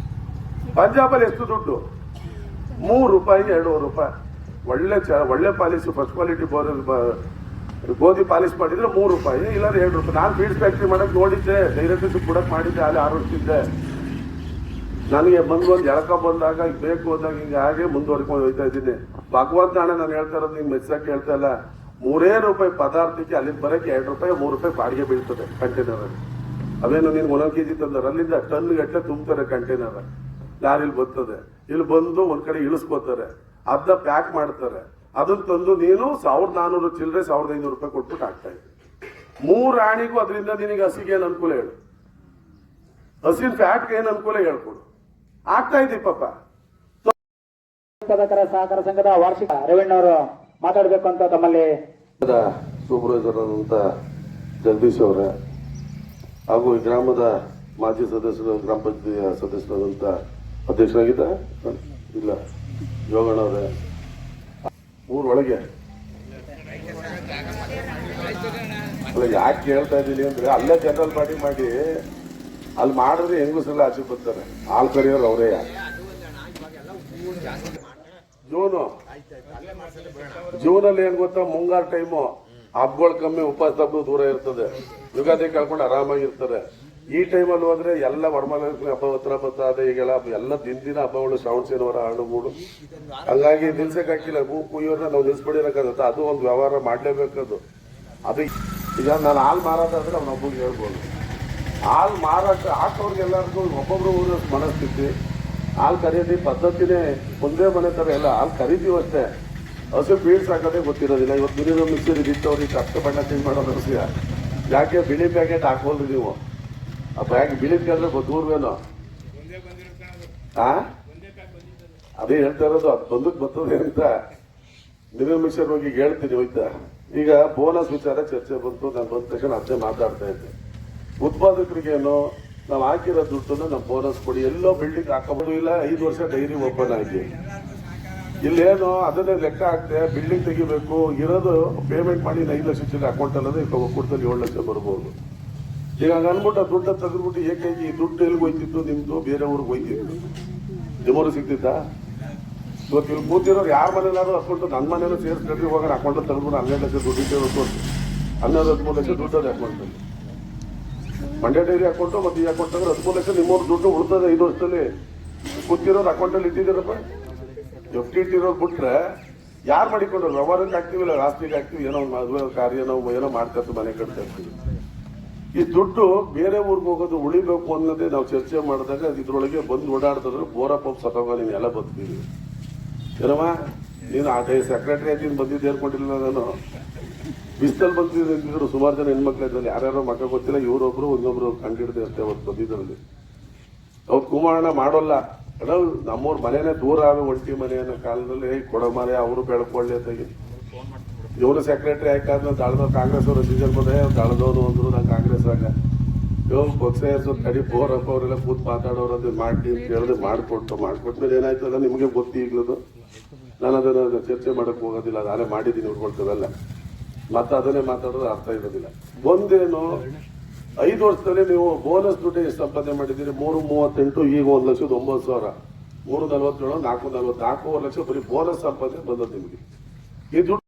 ಪಂಜಾಬಲ್ಲಿ ಎಷ್ಟು ದುಡ್ಡು? 3 ರೂಪಾಯಿ 2 ರೂಪಾಯಿ. ಒಳ್ಳೆ ಪಾಲಿಶ್ ಫಸ್ಟ್ ಕ್ವಾಲಿಟಿ ಗೋಧಿ ಪಾಲಿಶ್ ಮಾಡಿದ್ರೆ 3 ರೂಪಾಯಿ, ಇಲ್ಲ 2 ರೂಪಾಯಿ. ನಾನು ಫೀಡ್ಸ್ ಫ್ಯಾಕ್ಟ್ರಿ ಮಾಡಕ್ ನೋಡಿದ್ದೆ, ಡೈರೆಕ್ಟ್ ಕೊಡಕ್ ಮಾಡಿದ್ದೆ. ಅಲ್ಲಿ 6 ವರ್ಷದಿದ್ದೆ. ನನಗೆ ಒಂದು ಎಳಕ ಬಂದಾಗ ಬೇಕು ಅಂದಾಗ ಹಿಂಗೆ ಹಾಗೆ ಮುಂದುವರ್ಕೊಂಡು ಹೋಗ್ತಾ ಇದ್ದೀನಿ. ಭಗವಂತ ನಾಳೆ ನಾನು ಹೇಳ್ತಾ ಇರೋದು ನಿಂಗೆ ಮೆಚ್ಚಕ್ಕೆ ಹೇಳ್ತಾ ಇಲ್ಲ. 3 ರೂಪಾಯಿ ಪದಾರ್ಥಕ್ಕೆ ಅಲ್ಲಿಂದ ಬರಕ್ಕೆ 2 ರೂಪಾಯಿ 3 ರೂಪಾಯಿ ಬಾಡಿಗೆ ಬೀಳ್ತದೆ ಕಂಟೈನರ್ ಅಲ್ಲಿ. ಅವೇನು ನೀನು 1 kg ತಂದ್ರೆ ಅಲ್ಲಿಂದ ಟನ್ ಗಟ್ಟಲೆ ತುಂಬ್ತಾರೆ ಕಂಟೈನರ್. ಲಾರಿಲಿ ಬರ್ತದೆ. ಇಲ್ಲಿ ಬಂದು ಒಂದ್ ಕಡೆ ಇಳಿಸ್ಕೋತಾರೆ, ಅದನ್ನ ಪ್ಯಾಕ್ ಮಾಡ್ತಾರೆ. ಅದನ್ನ ತಂದು ನೀನು 1400 ಚಿಲ್ಲರೆ 1500 ರೂಪಾಯಿ ಕೊಟ್ಬಿಟ್ಟು ಆಗ್ತಾ ಇದೆ. 3 ಆಣಿಗೂ ಅದರಿಂದ ನಿನಗೆ ಹಸಿಗೆ ಏನ್ ಅನುಕೂಲ ಹೇಳು? ಹಸಿನ ಫ್ಯಾಟ್ಗೆ ಏನ್ ಅನುಕೂಲ ಹೇಳ್ಕೊಡು. ಆಗ್ತಾ ಇದ್ದೀವಿ ಪಾಪ. ಉತ್ಪಾದಕರ ಸಹಕಾರ ಸಂಘದ ವಾರ್ಷಿಕ ರೇವಣ್ಣ ಅವರು ಮಾತಾಡಬೇಕು ಅಂತ ತಮ್ಮಲ್ಲಿ ಸೂಪರ್ವೈಸರ್ ಆದಂತ ಜಗದೀಶ್ ಅವರ ಹಾಗೂ ಈ ಗ್ರಾಮದ ಮಾಜಿ ಸದಸ್ಯರು, ಗ್ರಾಮ ಪಂಚಾಯತ್ ಸದಸ್ಯರಾದಂತ ಅಧ್ಯಕ್ಷರಾಗಿದ್ದ ಇಲ್ಲ ಯೋಗಣ್ಣವ್ರೆ ಊರೊಳಗೆ ಅಲ್ಲ. ಯಾಕೆ ಹೇಳ್ತಾ ಇದ್ದೀನಿ ಅಂದ್ರೆ ಅಲ್ಲೇ ಜನರಲ್ ಬಾಡಿ ಮಾಡಿ ಅಲ್ಲಿ ಮಾಡಿದ್ರೆ ಹೆಂಗಸರೆಲ್ಲ ಆಚೆ ಬರ್ತಾರೆ. ಹಾಲು ಕರಿಯೋರು ಅವರೇ. ಜೂನಲ್ಲಿ ಏನ್ ಗೊತ್ತಾ, ಮುಂಗಾರು ಟೈಮು, ಹಬ್ಬಗಳು ಕಮ್ಮಿ, ಉಪವಾಸ ಹಬ್ಬ ದೂರ ಇರ್ತದೆ, ಯುಗಾದಿ ಕಳ್ಕೊಂಡು ಆರಾಮಾಗಿರ್ತಾರೆ. ಈ ಟೈಮಲ್ಲಿ ಹೋದ್ರೆ ಎಲ್ಲ ವರಮಹಾಲಕ್ಷ್ಮಿ ಹಬ್ಬ ಹತ್ರ ಬರ್ತಾದೆ. ಈಗೆಲ್ಲ ಎಲ್ಲ ದಿನ ಹಬ್ಬಗಳು, ಶ್ರಾವಣ ಶನಿವಾರ 2-3. ಹಂಗಾಗಿ ನಿಲ್ಸಕ್ ಹಾಕಿಲ್ಲ. ಹೂ ಕುಯ್ಯೋರ್ನ ನಾವು ನಿಲ್ಸ್ಬಿಡಿರಕ್ಕಾಗತ್ತ? ಅದು ಒಂದು ವ್ಯವಹಾರ ಮಾಡ್ಲೇಬೇಕದು. ಅದು ಈಗ ನಾನು ಹಾಲು ಮಾರಾಟಾದ್ರೆ ಅವ್ನ ಒಬ್ಬಗೆ ಹೇಳ್ಬೋದು. ಹಾಲು ಮಾರಾಟ ಹಾಕೋರ್ಗೆಲ್ಲರಿಗೂ ಒಬ್ಬೊಬ್ರು ಊರ ಮನಸ್ಥಿತಿ. ಹಾಲು ಕರೀದಿ ಪದ್ಧತಿನೇ ಒಂದೇ ಮನೆ ತರ ಎಲ್ಲ ಹಾಲು ಕರಿತೀವಿ ಅಷ್ಟೇ. ಹಸು ಫೀಡ್ಸ್ ಹಾಕೋದೇ ಗೊತ್ತಿರೋದಿಲ್ಲ. ಇವತ್ತು ಮಿನಿಮಮ್ ಮಿಕ್ಸರ್ ಇದಿತ್ತವ್ರಿಗೆ ಕಷ್ಟ ಬಣ್ಣ ಚೇಂಜ್ ಮಾಡೋದು ಅವಶ್ಯ. ಯಾಕೆ ಬಿಳಿ ಪ್ಯಾಕೆಟ್ ಹಾಕೋಲ್ರಿ ನೀವು? ಆ ಪ್ಯಾಕೆಟ್ ಬಿಳಿ ಕೇಳಿದ್ರೆ ದೂರವೇನೋ. ಅದೇ ಹೇಳ್ತಾ ಇರೋದು, ಅದು ಬಂದಕ್ಕೆ ಬರ್ತದೆ ಅಂತ. ಮಿನಿಮಮ್ ಮಿಕ್ಸರ್ ಹೋಗಿ ಹೇಳ್ತೀನಿ ಹೋಯ್ತಾ. ಈಗ ಬೋನಸ್ ವಿಚಾರ ಚರ್ಚೆ ಬಂತು. ನಾನು ಬಂದ ತಕ್ಷಣ ಅದೇ ಮಾತಾಡ್ತಾ ಇದ್ದೆ. ಉತ್ಪಾದಕರಿಗೇನು ನಾವು ಹಾಕಿರೋ ದುಡ್ಡನ್ನು ನಮ್ಮ ಬೋನಸ್ ಕೊಡಿ. ಎಲ್ಲೋ ಬಿಲ್ಡಿಂಗ್ ಹಾಕೋಬಹುದು ಇಲ್ಲ. 5 ವರ್ಷ ಡೈರಿ ಓಪನ್ ಆಗಿ ಇಲ್ಲೇನು ಅದನ್ನೇ ಲೆಕ್ಕ ಹಾಕ್ತೆ ಬಿಲ್ಡಿಂಗ್ ತೆಗಿಬೇಕು ಇರೋದು ಪೇಮೆಂಟ್ ಮಾಡಿ 5 ಲಕ್ಷ ಚಿಲ್ಲರೆ ಅಕೌಂಟ್ ಅಲ್ಲದೆ ಕೊಡ್ತಲ್ಲಿ 7 ಲಕ್ಷ ಬರ್ಬೋದು. ಈಗ ಅನ್ಬಿಟ್ಟು ದುಡ್ಡು ತೆಗೆದ್ಬಿಟ್ಟು ಏಕಾಗಿ ಈ ದುಡ್ಡು ಎಲ್ಲಿಗೆ ಹೋಯ್ತಿತ್ತು ನಿಮ್ದು ಬೇರೆ ಊರಿಗೆ ಹೋಯ್ತಿತ್ತು ಜಮೂರು ಸಿಗ್ತಿತ್ತ. ಇವತ್ತು ಇಲ್ಲಿ ಕೂತಿರೋರು ಯಾರ ಮನೇನಾದ್ರು ಅಕೌಂಟ್ ನನ್ನ ಮನೇನೂ ಸೇರಿಸ್ಕೊಂಡ್ರಿ ಹೋಗೋಣ ಅಕೌಂಟ್ ತೆಗೆದ್ಬಿಟ್ಟು 12 ಲಕ್ಷ ದುಡ್ಡು ಇಟ್ಟೆ 12-13 ಲಕ್ಷ ದುಡ್ಡು ಅದೇ ಅಕೌಂಟಲ್ಲಿ. ಮಂಡ್ಯ ಡೈರಿ ಅಕೌಂಟು ಮತ್ತು ಈ ಅಕೌಂಟ್ ಅಂದ್ರೆ 13 ಲಕ್ಷ ನಿಮ್ಮವ್ರ ದುಡ್ಡು ಉಳಿತದೆ 5 ವರ್ಷದಲ್ಲಿ. ಕೂತಿರೋರು ಅಕೌಂಟಲ್ಲಿ ಇಟ್ಟಿದ್ದೀರಪ್ಪ. FD ಇಟ್ಟಿರೋದು ಬಿಟ್ರೆ ಯಾರು ಮಾಡಿಕೊಂಡ್ರು ವ್ಯವಹಾರಕ್ಕೆ ಆಗ್ತೀವಿಲ್ಲ, ಆಸ್ತಿಗೆ ಆಗ್ತೀವಿ, ಏನೋ ಮದುವೆ ಕಾರ್ಯ ನಾವು ಏನೋ ಮಾಡ್ತಾ ಇರ್ತೀವಿ, ಮನೆ ಕಟ್ತಾ ಇರ್ತೀವಿ. ಈ ದುಡ್ಡು ಬೇರೆ ಊರಿಗೆ ಹೋಗೋದು ಉಳಿಬೇಕು ಅನ್ನೋದೇ ನಾವು ಚರ್ಚೆ ಮಾಡಿದಾಗ ಇದ್ರೊಳಗೆ ಬಂದು ಓಡಾಡ್ತಿದ್ರೆ ಬೋರಪ್ಪ ಸತ್ತೋಗ ನೀನು ಎಲ್ಲ ಬದುಕ್ತೀವಿ ಏನಮ್ಮ ನೀನು ಆ ಸೆಕ್ರೆಟರಿ ಆಗಿ ಬಂದಿದ್ದು ಹೇಳ್ಕೊಂಡಿಲ್ಲ. ನಾನು ಬಿಸ್ತಲ್ಲಿ ಬಂದಿದ್ರು ಸುಮಾರು ಜನ ಹೆಣ್ಮಕ್ಳು ಇದ್ರಲ್ಲಿ ಯಾರ್ಯಾರೋ ಮಕ್ಕ ಗೊತ್ತಿಲ್ಲ, ಇವರೊಬ್ರು ಇನ್ನೊಬ್ರು ಕಂಡಿಡ್ದೆ ಅಷ್ಟೇ ಅವತ್ತು ಬಂದಿದ್ರಲ್ಲಿ. ಅವ್ರು ಕುಮಾರಣ್ಣ ಮಾಡೋಲ್ಲ ಅಣ್ಣ, ನಮ್ಮವ್ರ ಮನೆನೇ ದೂರ ಆಗ ಒಂಟಿ ಮನೆ ಅನ್ನೋ ಕಾಲದಲ್ಲಿ ಕೊಡೋ ಮನೆ ಅವರು ಬೆಳ್ಕೊಳ್ಳಿ ಅಂತಾಗಿ ಇವನು ಸೆಕ್ರೆಟರಿ ಆಯ್ಕಾದ್ಮೇಲೆ ದಾಳದವ್ರು ಕಾಂಗ್ರೆಸ್ ಅವರು ಸೀಸನ್ ಬಂದ್ರೆ ದಾಳದವ್ರು ಅಂದ್ರು ನಾನು ಕಾಂಗ್ರೆಸ್ ಆಗ ಪಕ್ಷ ಕಡಿ ಬೋರಪ್ಪ ಅವರೆಲ್ಲ ಕೂತ್ ಮಾತಾಡೋರು ಅದು ಮಾಡಿ ಅಂತ ಹೇಳಿದ್ರೆ ಮಾಡ್ಕೊಟ್ಮೇಲೆ ಏನಾಯ್ತಲ್ಲ ನಿಮಗೆ ಗೊತ್ತಿ ಈಗ್ಲದು. ನಾನು ಅದನ್ನ ಚರ್ಚೆ ಮಾಡಕ್ ಹೋಗೋದಿಲ್ಲ, ನಾನೇ ಮಾಡಿದ್ದೀನಿ ಉಳ್ಕೊಳ್ತದಲ್ಲ. ಮತ್ತೆ ಅದನ್ನೇ ಮಾತಾಡೋದು ಅರ್ಥ ಇರೋದಿಲ್ಲ. ಒಂದೇನು 5 ವರ್ಷದಲ್ಲಿ ನೀವು ಬೋನಸ್ ದುಡ್ಡು ಎಷ್ಟು ಸಂಪಾದನೆ ಮಾಡಿದ್ದೀರಿ? 338, ಈಗ 1,09,000, 347, 440, 4 ಲಕ್ಷ ಬರೀ ಬೋನಸ್ ಸಂಪಾದನೆ ಬಂದದ್ದು ನಿಮಗೆ. ಈ ದುಡ್ಡು